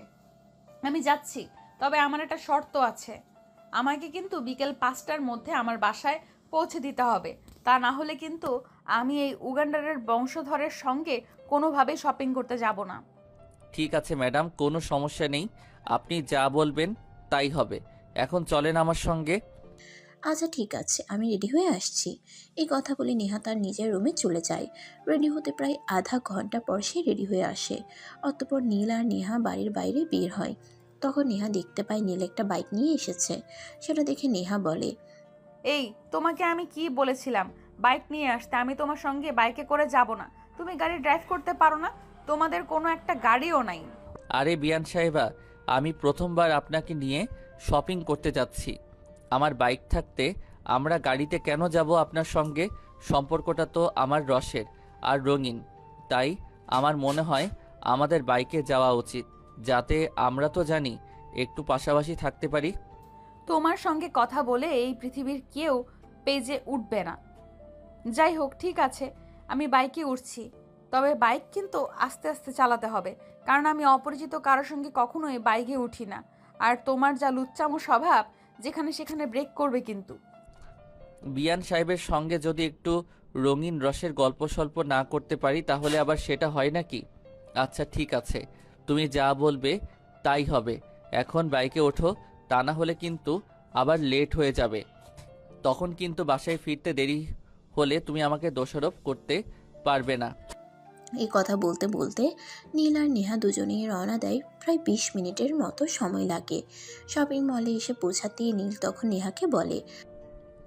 আমি যাচ্ছি, তবে আমার একটা শর্ত আছে। আমাকে কিন্তু বিকেল 5টার মধ্যে আমার বাসায় পৌঁছে দিতে হবে। তা না হলে কিন্তু আমি এই উগান্ডারের বংশধরের সঙ্গে কোনোভাবেই শপিং করতে যাব না। ঠিক আছে ম্যাডাম, কোনো সমস্যা নেই, আপনি যা বলবেন তাই হবে। এখন চলেন আমার সঙ্গে। আচ্ছা ঠিক আছে, আমি রেডি হয়ে আসছি। এই কথা বলে নেহা তার নিজের রুমে চলে যায়। রেডি হতে প্রায় আধা ঘন্টা পর সে রেডি হয়ে আসে। অতঃপর নীল আর নেহা বাড়ির বাইরে বের হয়। তখন নেহা দেখতে পায় নীল একটা বাইক নিয়ে এসেছে। সেটা দেখে নেহা বলে, এই তোমাকে আমি কি বলেছিলাম বাইক নিয়ে আসতে? আমি তোমার সঙ্গে বাইকে করে যাব না। তুমি গাড়ি ড্রাইভ করতে পারো না? তোমাদের কোনো একটা গাড়িও নাই। আরে বিয়ান সাহেবা, আমি প্রথমবার আপনাকে নিয়ে শপিং করতে যাচ্ছি। আমার বাইক থাকতে আমরা গাড়িতে কেন যাব আপনার সঙ্গে? সম্পর্কটা তো আমার রসের আর রঙিন, তাই আমার মনে হয় আমাদের বাইকে যাওয়া উচিত, যাতে আমরা তো জানি একটু পাশাপাশি থাকতে পারি। তোমার সঙ্গে কথা বলে এই পৃথিবীর কেউ পেজে উঠবে না। যাই হোক, ঠিক আছে, আমি বাইকে উঠছি। তবে বাইক কিন্তু আস্তে আস্তে চালাতে হবে, কারণ আমি অপরিচিত কারোর সঙ্গে কখনোই বাইকে উঠি না। আর তোমার যা লুচ্চামো স্বভাব, যেখানে সেখানে ব্রেক করবে কিন্তু। বিয়ান সাহেবের সঙ্গে যদি একটু রঙিন রসের গল্প স্বল্প না করতে পারি তাহলে আবার সেটা হয় নাকি? আচ্ছা ঠিক আছে, তুমি যা বলবে তাই হবে। এখন বাইকে ওঠো, তা না হলে কিন্তু আবার লেট হয়ে যাবে। তখন কিন্তু বাসায় ফিরতে দেরি হলে তুমি আমাকে দোষারোপ করতে পারবে না। এই কথা বলতে বলতে নীল আর নেহা দুজনেই রওনা দেয়। প্রায় 20 মিনিটের মতো সময় লাগে। শপিং মলে এসে পৌঁছাতেই নীল তখন নেহাকে বলে,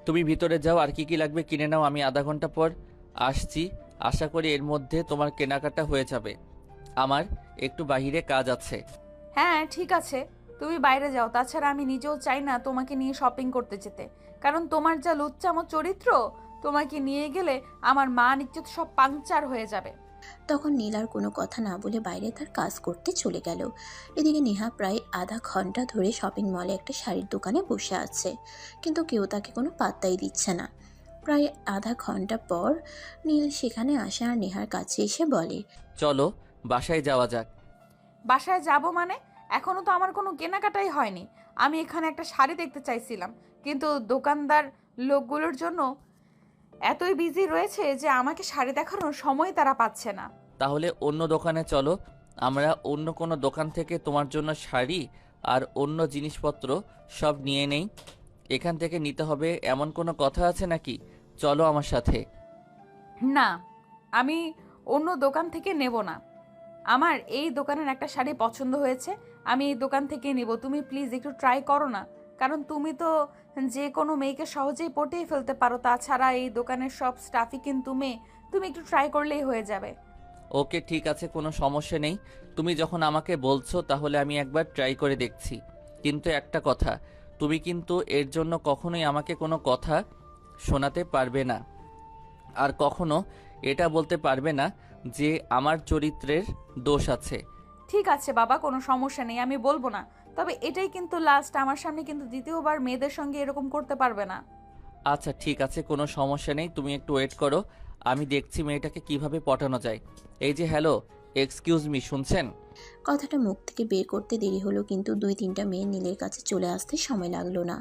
তুমি ভিতরে যাও, আর কি কি লাগবে কিনে নাও, আমি আধা ঘন্টা পর আসছি। আশা করি এর মধ্যে তোমার কেনাকাটা হয়ে যাবে। আমার একটু বাইরে কাজ আছে। হ্যাঁ ঠিক আছে, তুমি বাইরে যাও। তাছাড়া আমি নিজেও চাই না তোমাকে নিয়ে শপিং করতে যেতে, কারণ তোমার যা লুচ্চামো চরিত্র, তোমাকে নিয়ে গেলে আমার মান ইজ্জত সব পাংচার হয়ে যাবে। তখন নীল আর কোনো কথা না বলে বাইরে তার কাজ করতে চলে গেল। এদিকে নেহা প্রায় আধা ঘন্টা ধরে শপিং মলে একটা শাড়ির দোকানে বসে আছে, কিন্তু কেউ তাকে কোনো পাত্তাই দিচ্ছে না। প্রায় আধা ঘন্টা পর নীল সেখানে আসে আর নেহার কাছে এসে বলে, চলো বাসায় যাওয়া যাক। বাসায় যাব মানে? এখনো তো আমার কোনো কেনাকাটাই হয়নি। আমি এখানে একটা শাড়ি দেখতে চাইছিলাম, কিন্তু দোকানদার লোকগুলোর জন্য এতই বিজি রয়েছে যে আমাকে শাড়ি দেখানোর সময় তারা পাচ্ছে না। তাহলে অন্য দোকানে চলো, আমরা অন্য কোনো দোকান থেকে তোমার জন্য শাড়ি আর অন্য জিনিসপত্র সব নিয়ে নেই। এখান থেকে নিতে হবে এমন কোনো কথা আছে নাকি? চলো আমার সাথে। না, আমি অন্য দোকান থেকে নেব না। আমার এই দোকানের একটা শাড়ি পছন্দ হয়েছে, আমি এই দোকান থেকে নেব। তুমি প্লিজ একটু ট্রাই করো না, কারণ তুমি তো যে কোনো মেয়েকে সহজেই পটিয়ে ফেলতে পারো। তাছাড়া এই দোকানের সব স্টাফই কিন্তু মেয়ে, তুমি একটু ট্রাই করলেই হয়ে যাবে। ওকে ঠিক আছে, কোনো সমস্যা নেই। তুমি যখন আমাকে বলছো তাহলে আমি একবার ট্রাই করে দেখছি। কিন্তু একটা কথা, তুমি কিন্তু এর জন্য কখনোই আমাকে কোনো কথা শোনাতে পারবে না, আর কখনো এটা বলতে পারবে না যে আমার চরিত্রের দোষ আছে। ঠিক আছে বাবা, কোনো সমস্যা নেই, আমি বলবো না। তবে এটাই কিন্তু লাস্ট, আমার সামনে কিন্তু দ্বিতীয়বার মেয়েদের সঙ্গে এরকম করতে পারবে না। আচ্ছা ঠিক আছে, কোনো সমস্যা নেই, তুমি একটু ওয়েট করো, আমি দেখছি মেয়েটাকে কিভাবে পটানো যায়। এই যে হ্যালো, এক্সকিউজ মি, শুনছেন? কথাটা মুখ থেকে বের করতে দেরি হলো, কিন্তু 2-3টা মেয়ে নীলের কাছে চলে আসতে সময় লাগলো না।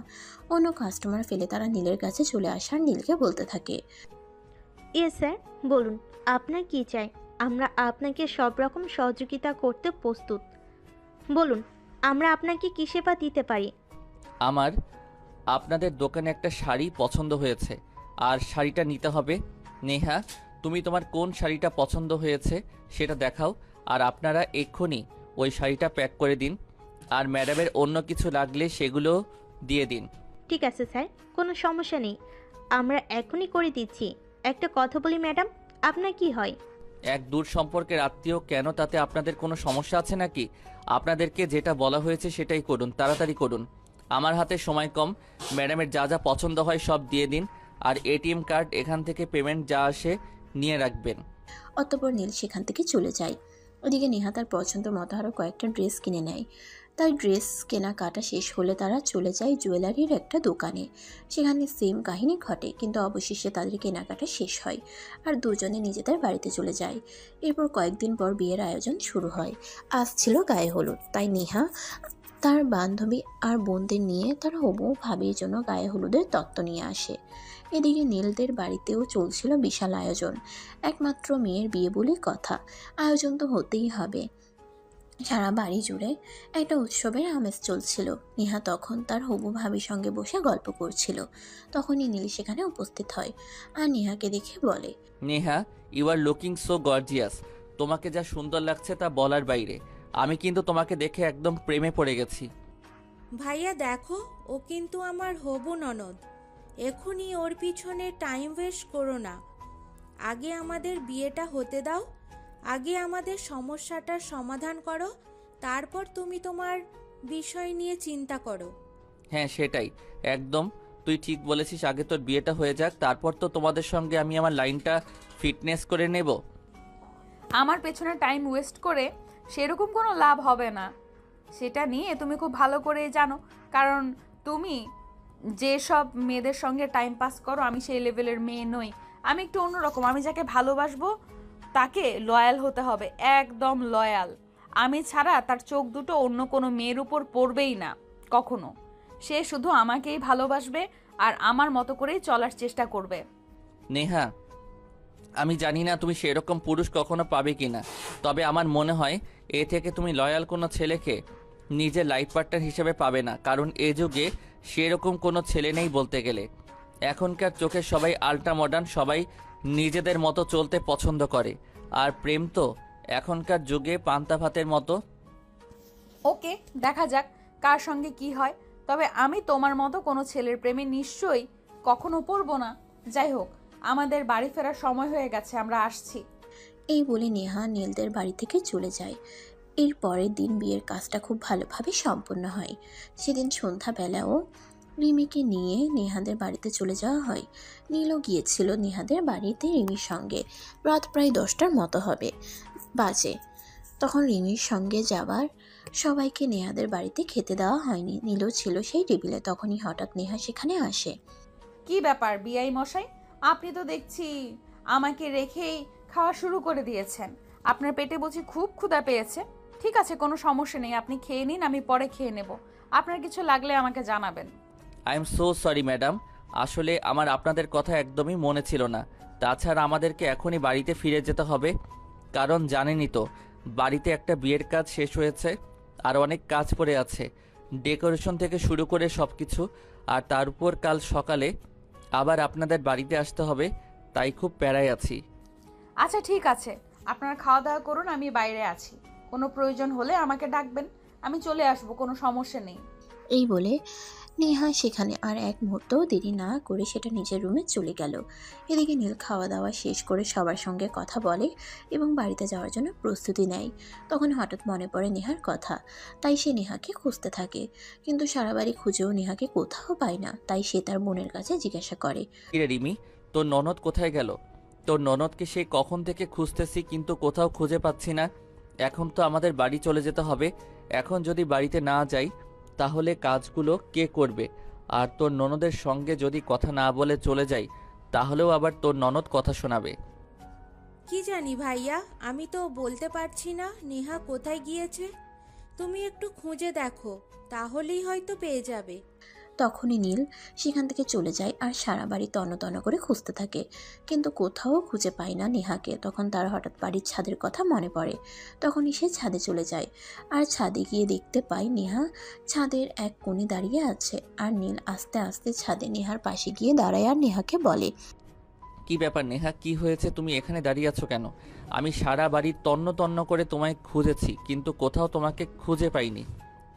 অন্য কাস্টমার ফেলে তারা নীলের কাছে চলে আসার নীলকে বলতে থাকে। স্যার, বলুন আপনার কি চাই? আমরা আপনাকে সব রকম সহযোগিতা করতে প্রস্তুত। বলুন আমরা আপনাকে কি সেবা দিতে পারি? আমার আপনাদের দোকানে একটা শাড়ি পছন্দ হয়েছে, আর শাড়িটা নিতে হবে। নেহা, তুমি তোমার কোন শাড়িটা পছন্দ হয়েছে সেটা দেখাও, আর আপনারা এক্ষুনি ওই শাড়িটা প্যাক করে দিন। আর ম্যাডামের অন্য কিছু লাগলে সেগুলো দিয়ে দিন। ঠিক আছে স্যার, কোনো সমস্যা নেই, আমরা এখনই করে দিচ্ছি। একটা কথা বলি ম্যাডাম, আপনার কি হয়? এক দূর সম্পর্কের আত্মীয় কেন, তাতে আপনাদের কোনো সমস্যা আছে নাকি? আপনাদেরকে যেটা বলা হয়েছে সেটাই করুন, তাড়াতাড়ি করুন, আমার হাতে সময় কম। ম্যাডামের যা যা পছন্দ হয় সব দিয়ে দিন, আর এটিএম কার্ড এখান থেকে পেমেন্ট যা আসে নিয়ে রাখবেন। অতঃপর নীল সেখান থেকে চলে যায়। ওদিকে নেহা তার পছন্দ মতো আরও কয়েকটা ড্রেস কিনে নেয়। তার ড্রেস কেনাকাটা শেষ হলে তারা চলে যায় জুয়েলারির একটা দোকানে। সেখানে সেম কাহিনী ঘটে, কিন্তু অবশেষে তাদের কেনাকাটা শেষ হয় আর দুজনে নিজেদের বাড়িতে চলে যায়। এরপর কয়েকদিন পর বিয়ের আয়োজন শুরু হয়। আজ ছিল গায়ে হলুদ, তাই নেহা তার বান্ধবী আর বোনদের নিয়ে তার হবু ভাবির জন্য গায়ে হলুদের তত্ত্ব নিয়ে আসে। এদিকে নীলদের বাড়িতেও চলছিল বিশাল আয়োজন। একমাত্র মেয়ের বিয়ে বলে কথা, আয়োজন তো হতেই হবে। সারা বাড়ি জুড়ে একটা উৎসবের আমেজ চলছিল। নেহা তখন তার হবু ভাবির সঙ্গে বসে গল্প করছিল। তখনই নীল সেখানে উপস্থিত হয় আর নেহাকে দেখে বলে, Neha, you are looking so gorgeous. তোমাকে যা সুন্দর লাগছে তা বলার বাইরে। আমি কিন্তু তোমাকে দেখে একদম প্রেমে পড়ে গেছি। ভাইয়া দেখো, ও কিন্তু আমার হবু ননদ। এখনই ওর পিছনে টাইম ওয়েস্ট করো না। আগে আমাদের বিয়েটা হতে দাও, আগে আমাদের সমস্যাটার সমাধান করো, তারপর তুমি তোমার বিষয় নিয়ে চিন্তা করো। হ্যাঁ সেটাই, একদম তুই ঠিক বলেছিস। আগে তোর বিয়েটা হয়ে যাক, তারপর তো তোমাদের সঙ্গে আমি আমার লাইনটা ফিটনেস করে নেব। আমার পেছনে টাইম ওয়েস্ট করে সেরকম কোনো লাভ হবে না, সেটা নিয়ে তুমি খুব ভালো করেই জানো। কারণ তুমি যেসব মেয়েদের সঙ্গে টাইম পাস করো, আমি সেই লেভেলের মেয়ে নই। আমি একটু অন্যরকম, আমি যাকে ভালোবাসবো তাকে লয়াল হতে হবে, একদম লয়াল। আমি ছাড়া তার চোখ দুটো অন্য কোনো মেয়ের উপর পড়বেই না কখনো। সে শুধু আমাকেই ভালোবাসবে আর আমার মতো করেই চলার চেষ্টা করবে। নেহা, আমি জানি না তুমি সেরকম পুরুষ কখনো পাবে কিনা, তবে আমার মনে হয় এ থেকে তুমি লয়াল কোনো ছেলেকে নিজের লাইফ পার্টনার হিসেবে পাবে না। কারণ এ যুগে সেরকম কোনো ছেলে নেই বলতে গেলে। এখনকার চোখে সবাই আল্ট্রা মডার্ন, সবাই নিজেদের মতো চলতে পছন্দ করে। আর প্রেম তো এখনকার যুগে পান্তা ভাতের মতো। ওকে, দেখা যাক কার সঙ্গে কি হয়। তবে আমি তোমার মতো কোনো ছেলের প্রেমে নিশ্চয়ই কখনো পড়বো না। যাই হোক, আমাদের বাড়ি ফেরার সময় হয়ে গেছে, আমরা আসছি। এই বলে নেহা নীলদের বাড়ি থেকে চলে যায়। এর পরের দিন বিয়ের কাজটা খুব ভালোভাবে সম্পন্ন হয়। সেদিন সন্ধ্যাবেলাও রিমিকে নিয়ে নেহাদের বাড়িতে চলে যাওয়া হয়। নীলও গিয়েছিল নেহাদের বাড়িতে রিমির সঙ্গে। রাত প্রায় 10টার মতো হবে বাজে। তখন রিমির সঙ্গে যাবার সবাইকে নেহাদের বাড়িতে খেতে দেওয়া হয়নি। নীলও ছিল সেই টেবিলে। তখনই হঠাৎ নেহা সেখানে আসে। কি ব্যাপার বিআই মশাই, আপনি তো দেখছি আমাকে রেখেই খাওয়া শুরু করে দিয়েছেন। আপনার পেটে বুঝি খুব ক্ষুধা পেয়েছে? ঠিক আছে, কোনো সমস্যা নেই, আপনি খেয়ে নিন, আমি পরে খেয়ে নেব। আপনার কিছু লাগলে আমাকে জানাবেন। I am so sorry madam, আসলে আমার আপনাদের কথা একদমই মনে ছিল না। তাছাড়া আমাদেরকে এখনই বাড়িতে ফিরে যেতে হবে, কারণ জানেনই তো বাড়িতে একটা বিয়ের কাজ শেষ হয়েছে, আর অনেক কাজ পড়ে আছে, ডেকোরেশন থেকে শুরু করে সব কিছু। আর তার উপর কাল সকালে আবার আপনাদের বাড়িতে আসতে হবে, তাই খুব প্যারায় আছি। আচ্ছা ঠিক আছে, আপনারা খাওয়া দাওয়া করুন, আমি বাইরে আছি। কোনো প্রয়োজন হলে আমাকে ডাকবেন, আমি চলে আসবো, কোনো সমস্যা নেই। এই বলে নেহা সেখানে আর এক মুহূর্তও দেরি না করে সেটা নিজের রুমে চলে গেল। এদিকে নীল খাওয়া দাওয়া শেষ করে সবার সঙ্গে কথা বলে এবং বাড়িতে যাওয়ার জন্য প্রস্তুতি নেয়। তখন হঠাৎ মনে পড়ে নেহার কথা, তাই সে নেহাকে খুঁজতে থাকে, কিন্তু সারা বাড়ি খুঁজেও নেহাকে কোথাও পায় না। তাই সে তার বোনের কাছে জিজ্ঞাসা করে, কিরে রিমি, তোর ননদ কোথায় গেল? তোর ননদকে সেই কখন থেকে খুঁজতেছি, কিন্তু কোথাও খুঁজে পাচ্ছি না। এখন তো আমাদের বাড়ি চলে যেতে হবে, এখন যদি বাড়িতে না যাই তাহলে কাজগুলো কে করবে? আর তোর ননদের সঙ্গে যদি কথা না বলে চলে যাই তাহলেও আবার তোর ননদ কথা শোনাবে। কি জানি ভাইয়া, আমি তো বলতে পারছি না নেহা কোথায় গিয়েছে। তুমি একটু খুঁজে দেখো, তাহলেই হয়তো পেয়ে যাবে। তখনই নীল সেখান থেকে চলে যায় আর সারা বাড়ি তন্ন তন্ন করে খুঁজতে থাকে, কিন্তু কোথাও খুঁজে পায় না নেহাকে। তখন তার হঠাৎ বাড়ির ছাদের কথা মনে পড়ে। তখনই সে ছাদে চলে যায়, আর ছাদে গিয়ে দেখতে পায় নেহা ছাদের এক কোণে দাঁড়িয়ে আছে। আর নীল আস্তে আস্তে ছাদে নেহার পাশে গিয়ে দাঁড়ায় আর নেহাকে বলে, কি ব্যাপার নেহা, কি হয়েছে? তুমি এখানে দাঁড়িয়ে আছো কেন? আমি সারা বাড়ি তন্ন তন্ন করে তোমায় খুঁজেছি, কিন্তু কোথাও তোমাকে খুঁজে পাইনি।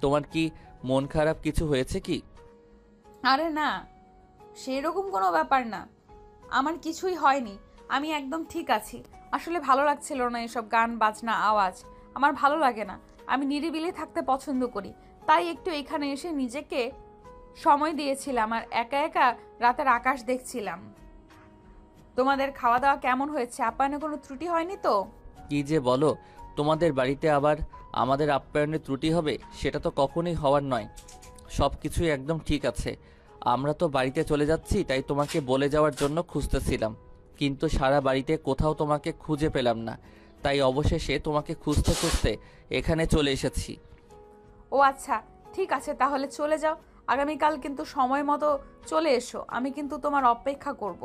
তোমার কি মন খারাপ কিছু হয়েছে কি? আরে না, সেরকম কোনো ব্যাপার না, আমার কিছুই হয়নি, আমি একদম ঠিক আছি। আসলে ভালো লাগছিল না এসব গান বাজনা আওয়াজ, আমার ভালো লাগে না। আমি নিরিবিলি থাকতে পছন্দ করি, তাই একটু এখানে এসে নিজেকে সময় দিয়েছিলাম আর একা একা রাতের আকাশ দেখছিলাম। তোমাদের খাওয়া দাওয়া কেমন হয়েছে? আপ্যায়নে কোনো ত্রুটি হয়নি তো? কি যে বলো, তোমাদের বাড়িতে আবার আমাদের আপ্যায়নের ত্রুটি হবে? সেটা তো কখনোই হওয়ার নয়, সব কিছুই একদম ঠিক আছে। আমরা তো বাড়িতে চলে যাচ্ছি, তাই তোমাকে বলে যাওয়ার জন্য খুঁজতেছিলাম, কিন্তু সারা বাড়িতে কোথাও তোমাকে খুঁজে পেলাম না, তাই অবশেষে তোমাকে খুঁজতে খুঁজতে এখানে চলে এসেছি। ও আচ্ছা, ঠিক আছে, তাহলে চলে যাও। আগামীকাল কিন্তু সময় মতো চলে এসো, আমি কিন্তু তোমার অপেক্ষা করব।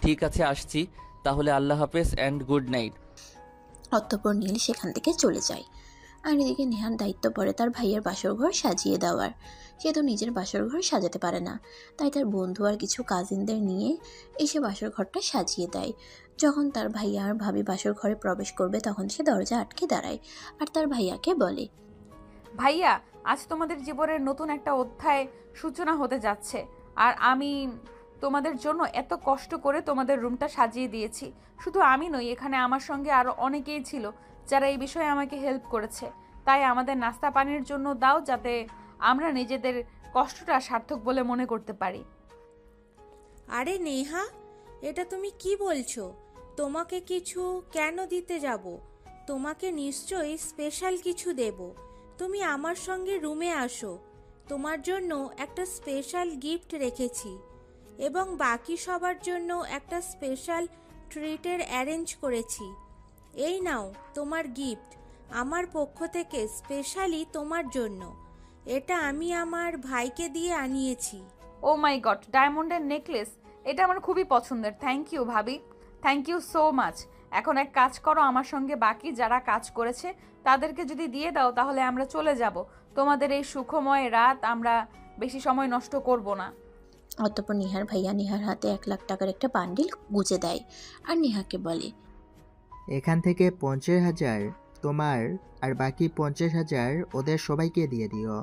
ঠিক আছে, আসছি তাহলে। আল্লাহ হাফেজ অ্যান্ড গুড নাইট। অতঃপর নীল সেখান থেকে চলে যায়। আর এদিকে নেহার দায়িত্ব পড়ে তার ভাইয়ের বাসর ঘর সাজিয়ে দেওয়ার। সে তো নিজের বাসর ঘর সাজাতে পারে না, তাই তার বন্ধু আর কিছু কাজিনদের নিয়ে এসে বাসর ঘরটা সাজিয়ে দেয়। যখন তার ভাইয়া আর ভাবি বাসর ঘরে প্রবেশ করবে তখন সে দরজা আটকে দাঁড়ায় আর তার ভাইয়াকে বলে, ভাইয়া, আজ তোমাদের জীবনের নতুন একটা অধ্যায় সূচনা হতে যাচ্ছে, আর আমি তোমাদের জন্য এত কষ্ট করে তোমাদের রুমটা সাজিয়ে দিয়েছি। শুধু আমি নই, এখানে আমার সঙ্গে আরও অনেকেই ছিল যারা এই বিষয়ে আমাকে হেল্প করেছে। তাই আমাদের নাস্তা পানির জন্য দাও, যাতে আমরা নিজেদের কষ্টটা সার্থক বলে মনে করতে পারি। আরে নেহা, এটা তুমি কি বলছো? তোমাকে কিছু কেন দিতে যাব? তোমাকে নিশ্চয়ই স্পেশাল কিছু দেব। তুমি আমার সঙ্গে রুমে আসো, তোমার জন্য একটা স্পেশাল গিফট রেখেছি এবং বাকি সবার জন্য একটা স্পেশাল ট্রিটের অ্যারেঞ্জ করেছি। এই নাও তোমার গিফট, আমার পক্ষ থেকে স্পেশালি তোমার জন্য। এটা আমি আমার ভাইকে দিয়ে আনিয়েছি। ও মাই গড, ডায়মন্ডের নেকলেস! এটা আমার খুবই পছন্দের। থ্যাংক ইউ ভাবি, থ্যাংক ইউ সো মাচ। এখন এক কাজ করো, আমার সঙ্গে বাকি যারা কাজ করেছে তাদেরকে যদি দিয়ে দাও তাহলে আমরা চলে যাব। তোমাদের এই সুখময় রাত আমরা বেশি সময় নষ্ট করব না। অতঃপর নেহার ভাইয়া নেহার হাতে 1,00,000 টাকার একটা বান্ডিল গুজে দেয় আর নেহাকে বলে, এখান থেকে 50,000 তোমার আর বাকি 50,000 ওদের সবাইকে দিয়ে দিও।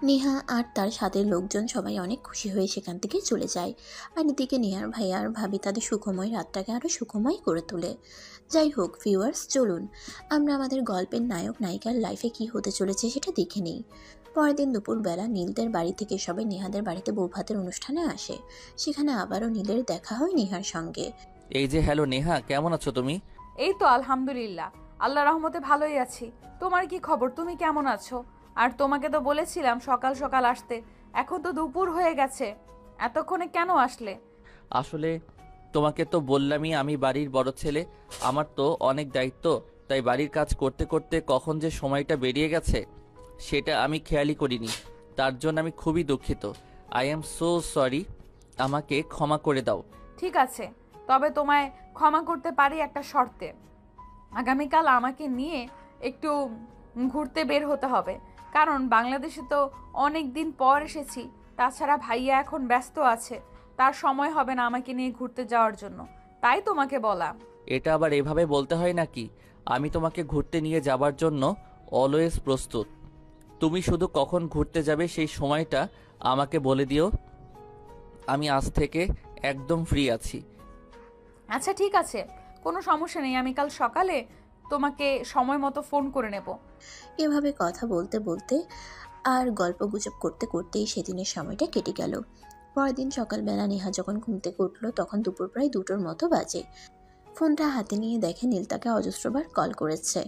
নেহা আর তার সাথে লোকজন সবাই অনেক খুশি হয়ে সেখান থেকে চলে যায়। আর এদিকে নেহার ভাইয়া আর ভাবি তাদের সুখময় রাতটাকে আরও সুখময় করে তোলে। যাই হোক ভিউয়ার্স, চলুন আমরা আমাদের গল্পের নায়ক নায়িকার লাইফে কি হতে চলেছে সেটা দেখে নিই। পরের দিন দুপুরবেলা নীলদের বাড়ি থেকে সবাই নেহাদের বাড়িতে বৌভাতের অনুষ্ঠানে আসে। সেখানে আবারও নীলের দেখা হয় নেহার সঙ্গে। এই যে, হ্যালো নেহা, কেমন আছো তুমি? এই তো আলহামদুলিল্লাহ, আল্লাহ রহমতে ভালোই আছি। তোমার কি খবর? তুমি কেমন আছো? আর তোমাকে তো বলেছিলাম সকাল সকাল আসতে, এখন তো দুপুর হয়ে গেছে, এতক্ষণে কেন আসলে? আসলে তোমাকে তো বললামই আমি বাড়ির বড় ছেলে, আমার তো অনেক দায়িত্ব, তাই বাড়ির কাজ করতে করতে কখন যে সময়টা বেরিয়ে গেছে সেটা আমি খেয়ালই করিনি। তার জন্য আমি খুবই দুঃখিত। আই এম সো সরি, আমাকে ক্ষমা করে দাও। ঠিক আছে, তবে তোমায় ক্ষমা করতে পারি একটা শর্তে। আগামীকাল আমাকে নিয়ে একটু ঘুরতে বের হতে হবে, কারণ বাংলাদেশে তো অনেক দিন পর এসেছি। তাছাড়া ভাইয়া এখন ব্যস্ত আছে, তার সময় হবে না আমাকে নিয়ে ঘুরতে যাওয়ার জন্য, তাই তোমাকে বলা। এটা আবার এভাবে বলতে হয় নাকি? আমি তোমাকে ঘুরতে নিয়ে যাবার জন্য অলওয়েজ প্রস্তুত। তুমি শুধু কখন ঘুরতে যাবে সেই সময়টা আমাকে বলে দিও। আমি আজ থেকে একদম ফ্রি আছি। আচ্ছা ঠিক আছে, কোনো সমস্যা নেই, আমি কাল সকালে তোমাকে সময় মতো ফোন করে নেব। এভাবে কথা বলতে বলতে আর গল্প গুজব করতে করতেই সেদিনের সময়টা কেটে গেল। পরের দিন সকালবেলা নেহা যখন ঘুম থেকে উঠল তখন দুপুর প্রায় 2টোর মতো বাজে। ফোনটা হাতে নিয়ে দেখে নীল তাকে অজস্রবার কল করেছে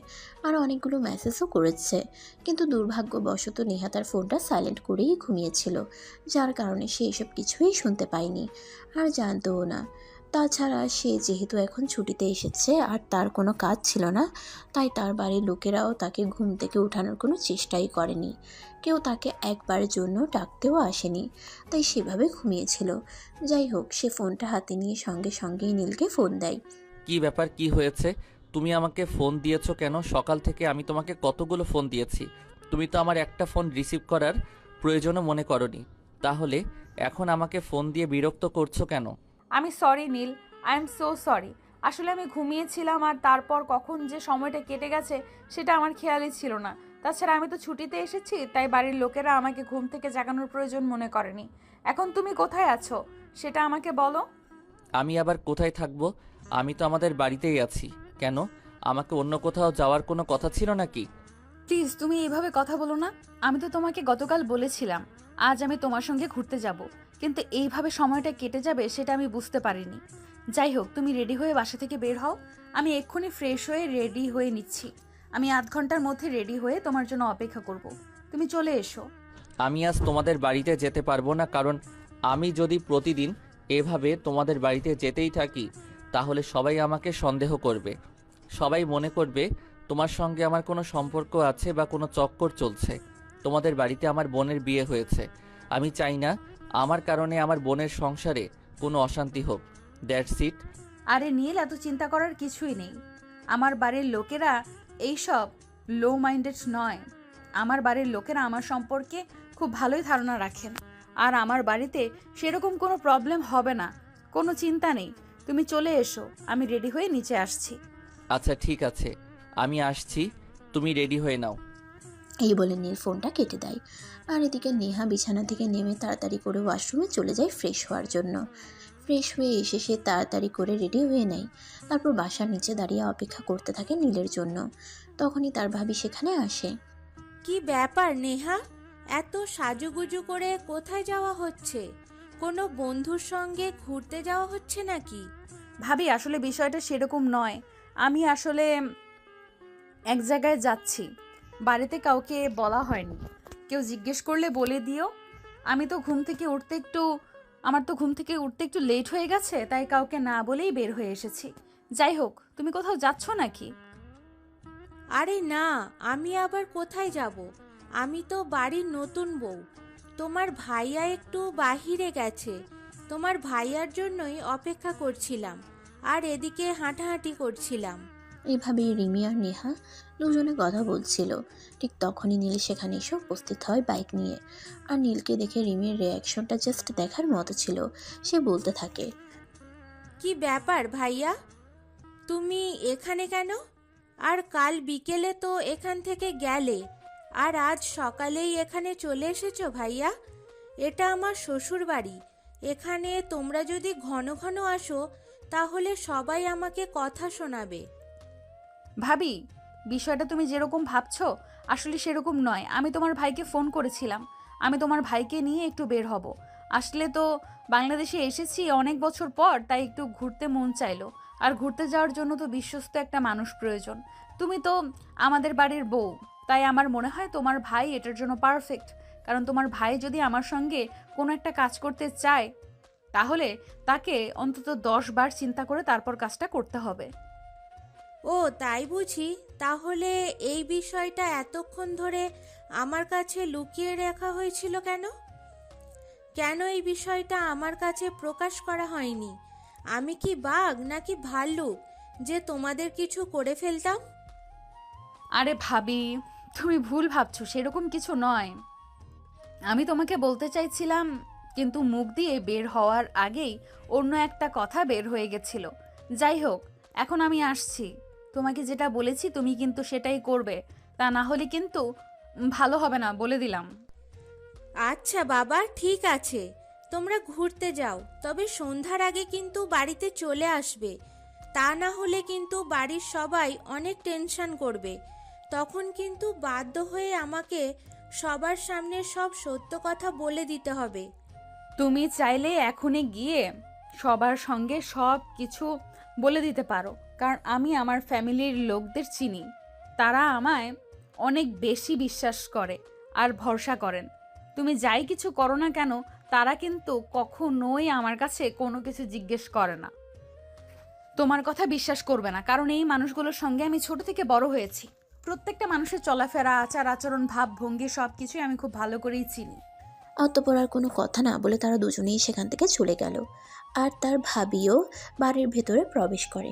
আর অনেকগুলো মেসেজও করেছে, কিন্তু দুর্ভাগ্যবশত নেহা তার ফোনটা সাইলেন্ট করেই ঘুমিয়েছিল, যার কারণে সে এসব কিছুই শুনতে পায়নি আর জানতও না। তাছাড়া সে যেহেতু এখন ছুটিতে এসেছে আর তার কোনো কাজ ছিল না, তাই তার বাড়ির লোকেরাও তাকে ঘুম থেকে ওঠানোর কোনো চেষ্টাই করেনি। কেউ তাকে একবারের জন্য ডাকতেও আসেনি, তাই সেভাবে ঘুমিয়েছিল। যাই হোক, সে ফোনটা হাতে নিয়ে সঙ্গে সঙ্গেই নীলকে ফোন দেয়। কি ব্যাপার, কি হয়েছে? তুমি আমাকে ফোন দিয়েছো কেন? সকাল থেকে আমি তোমাকে কতগুলো ফোন দিয়েছি, তুমি তো আমার একটা ফোন রিসিভ করার প্রয়োজনও মনে করনি। তাহলে এখন আমাকে ফোন দিয়ে বিরক্ত করছো কেন? আমি sorry Neel, I am so sorry. আসলে আমি ঘুমিয়েছিলাম আর তারপর কখন যে সময়টা কেটে গেছে সেটা আমার খেয়ালই ছিল না। তাছাড়া আমি তো ছুটিতে এসেছি, তাই বাড়ির লোকেরা আমাকে ঘুম থেকে জাগানোর প্রয়োজন মনে করেনি। এখন তুমি কোথায় আছো সেটা আমাকে বলো। আমি আবার কোথায় থাকবো? আমি তো আমাদের বাড়িতেই আছি। কেন, আমাকে অন্য কোথাও যাওয়ার কোনো কথা ছিল নাকি? প্লিজ তুমি এইভাবে কথা বলো না। আমি তো তোমাকে গতকাল বলেছিলাম আজ আমি তোমার সঙ্গে ঘুরতে যাব, কিন্তু এইভাবে সময়টা কেটে যাবে সেটা আমি বুঝতে পারিনি। যাই হোক, তুমি রেডি হয়ে বাসা থেকে বের হও, আমি এক্ষুনি ফ্রেশ হয়ে রেডি হয়ে নিচ্ছি। আমি আধ ঘন্টার মধ্যে রেডি হয়ে তোমার জন্য অপেক্ষা করব, তুমি চলে এসো। আমি আজ তোমাদের বাড়িতে যেতে পারবো না, কারণ আমি যদি প্রতিদিন এভাবে তোমাদের বাড়িতে যেতেই থাকি তাহলে সবাই আমাকে সন্দেহ করবে। সবাই মনে করবে তোমার সঙ্গে আমার কোনো সম্পর্ক আছে বা কোনো চক্কর চলছে। তোমাদের বাড়িতে আমার বোনের বিয়ে হয়েছে, আমি চাই না আমার কারণে আমার বোনের সংসারে কোনো অশান্তি হোক। That's it. আরে নীল, এত চিন্তা করার কিছুই নেই। আমার বাড়ির লোকেরা এইসব লো মাইন্ডেড নয়। আমার বাড়ির লোকেরা আমার সম্পর্কে খুব ভালোই ধারণা রাখেন, আর আমার বাড়িতে সেরকম কোনো প্রবলেম হবে না, কোনো চিন্তা নেই। তুমি চলে এসো, আমি রেডি হয়ে নিচে আসছি। আচ্ছা ঠিক আছে, আমি আসছি, তুমি রেডি হয়ে নাও। এই বলে নীল ফোনটা কেটে দেয়। আর এদিকে নেহা বিছানা থেকে নেমে তাড়াতাড়ি করে ওয়াশরুমে চলে যায় ফ্রেশ হওয়ার জন্য। ফ্রেশ হয়ে এসে সে তাড়াতাড়ি করে রেডি হয়ে নেয়, তারপর বাসার নিচে দাঁড়িয়ে অপেক্ষা করতে থাকে নীলের জন্য। তখনই তার ভাবি সেখানে আসে। কি ব্যাপার নেহা, এত সাজুগুজু করে কোথায় যাওয়া হচ্ছে? কোনো বন্ধুর সঙ্গে ঘুরতে যাওয়া হচ্ছে নাকি? ভাবি, আসলে বিষয়টা সেরকম নয়। আমি আসলে এক জায়গায় যাচ্ছি, বাড়িতে কাউকে বলা হয়নি। কেউ জিজ্ঞেস করলে বলে দিও। আমি তো আমার তো ঘুম থেকে উঠতে একটু লেট হয়ে গেছে, তাই কাউকে না বলেই বের হয়ে এসেছি। যাই হোক, তুমি কোথাও যাচ্ছ নাকি? আরে না, আমি আবার কোথায় যাব? আমি তো বাড়ির নতুন বউ। তোমার ভাইয়া একটু বাহিরে গেছে, তোমার ভাইয়ার জন্যই অপেক্ষা করছিলাম আর এদিকে হাঁটাহাঁটি করছিলাম। এইভাবেই রিমি আর নেহা দুজনে কথা বলছিল। ঠিক তখনই নীল সেখানে এসে উপস্থিত হয় বাইক নিয়ে। আর নীলকে দেখে রিমির রিয়াকশনটা জাস্ট দেখার মতো ছিল। সে বলতে থাকে, কি ব্যাপার ভাইয়া, তুমি এখানে কেন? আর কাল বিকেলে তো এখান থেকে গেলে, আর আজ সকালেই এখানে চলে এসেছো ভাইয়া? এটা আমার শ্বশুর বাড়ি। এখানে তোমরা যদি ঘন ঘন আসো তাহলে সবাই আমাকে কথা শোনাবে। ভাবি, বিষয়টা তুমি যেরকম ভাবছো আসলে সেরকম নয়। আমি তোমার ভাইকে ফোন করেছিলাম, আমি তোমার ভাইকে নিয়ে একটু বের হব। আসলে তো বাংলাদেশে এসেছি অনেক বছর পর, তাই একটু ঘুরতে মন চাইলো। আর ঘুরতে যাওয়ার জন্য তো বিশ্বস্ত একটা মানুষ প্রয়োজন। তুমি তো আমাদের বাড়ির বউ, তাই আমার মনে হয় তোমার ভাই এটার জন্য পারফেক্ট। কারণ তোমার ভাই যদি আমার সঙ্গে কোনো একটা কাজ করতে চায় তাহলে তাকে অন্তত 10 বার চিন্তা করে তারপর কাজটা করতে হবে। ও তাই বুঝি? তাহলে এই বিষয়টা এতক্ষণ ধরে আমার কাছে লুকিয়ে রাখা হয়েছিল কেন? কেন এই বিষয়টা আমার কাছে প্রকাশ করা হয়নি? আমি কি বাঘ নাকি ভাল্লুক যে তোমাদের কিছু করে ফেলতাম? আরে ভাবি, তুমি ভুল ভাবছো, সেরকম কিছু নয়। আমি তোমাকে বলতে চাইছিলাম, কিন্তু মুখ দিয়ে বের হওয়ার আগেই অন্য একটা কথা বের হয়ে গেছিল। যাই হোক, এখন আমি আসছি। তোমাকে যেটা বলেছি তুমি কিন্তু সেটাই করবে, তা না হলে কিন্তু ভালো হবে না, বলে দিলাম। আচ্ছা বাবা, ঠিক আছে, তোমরা ঘুরতে যাও, তবে সন্ধ্যার আগে কিন্তু বাড়িতে চলে আসবে। তা না হলে কিন্তু বাড়ির সবাই অনেক টেনশন করবে। তখন কিন্তু বাধ্য হয়ে আমাকে সবার সামনে সব সত্য কথা বলে দিতে হবে। তুমি চাইলে এখনই গিয়ে সবার সঙ্গে সব কিছু বলে দিতে পারো, কারণ আমি আমার ফ্যামিলির লোকদের চিনি। তারা আমায় অনেক বেশি বিশ্বাস করে আর ভরসা করেন। তুমি যাই কিছু করো না কেন, তারা কিন্তু কখনোই আমার কাছে কোনো কিছু জিজ্ঞেস করে না। তোমার কথা বিশ্বাস করবে না, কারণ এই মানুষগুলোর সঙ্গে আমি ছোট থেকে বড় হয়েছি। প্রত্যেকটা মানুষের চলাফেরা, আচার আচরণ, ভাব ভঙ্গি সবকিছুই আমি খুব ভালো করেই চিনি। অতঃপর আর কোনো কথা না বলে তারা দুজনেই সেখান থেকে চলে গেল, আর তার ভাবিও বাড়ির ভেতরে প্রবেশ করে।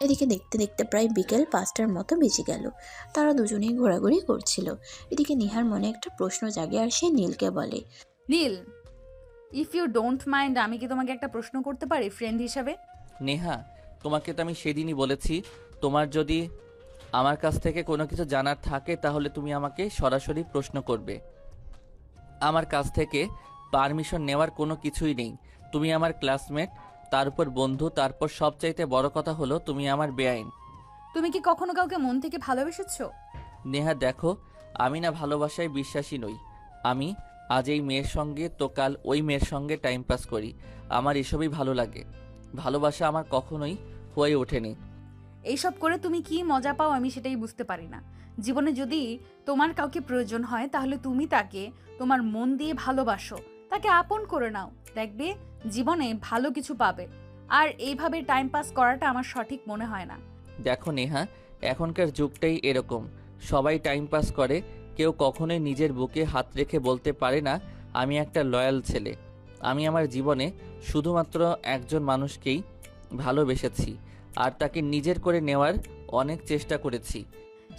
এদিকে দেখতে দেখতে প্রায় বিকেল 5টার মতো বেজে গেল। তারা দুজনেই ঘোরাঘুরি করছিল। এদিকে নেহার মনে একটা প্রশ্ন জাগে, আর সে নীলকে বলে, নীল, ইফ ইউ ডোন্ট মাইন্ড, আমি কি তোমাকে একটা প্রশ্ন করতে পারি ফ্রেন্ড হিসাবে? নেহা, তোমাকে তো আমি সেদিনই বলেছি, তোমার যদি আমার কাছ থেকে কোনো কিছু জানার থাকে তাহলে তুমি আমাকে সরাসরি প্রশ্ন করবে। আমার কাছ থেকে পারমিশন নেওয়ার কোনো কিছুই নেই। তুমি আমার ক্লাসমেট, তার উপর বন্ধু, তারপর সবচাইতে বড় কথা হলো তুমি আমার বেআইন। তুমি কি কখনো কাউকে মন থেকে ভালোবেসেছো? নেহা দেখো, আমি না ভালোবাসায় বিশ্বাসী নই। আমি আজ এই মেয়ের সঙ্গে তো কাল ওই মেয়ের সঙ্গে টাইম পাস করি, আমার এসবই ভালো লাগে। ভালোবাসা আমার কখনোই হয়ে ওঠেনি। এইসব করে তুমি কি মজা পাও আমি সেটাই বুঝতে পারি না। জীবনে যদি তোমার কাউকে প্রয়োজন হয় তাহলে তুমি তাকে তোমার মন দিয়ে ভালোবাসো, তাকে আপন করে নাও, দেখবে জীবনে ভালো কিছু পাবে। আর এইভাবে টাইম পাস করাটা আমার সঠিক মনে হয় না। দেখো নেহা, এখনকার যুগটাই এরকম, সবাই টাইম পাস করে, কেউ কখনোই নিজের বুকে হাত রেখে বলতে পারে না আমি একটা লয়াল ছেলে। আমি আমার জীবনে শুধুমাত্র একজন মানুষকেই ভালোবেসেছি, আর তাকে নিজের করে নেওয়ার অনেক চেষ্টা করেছি।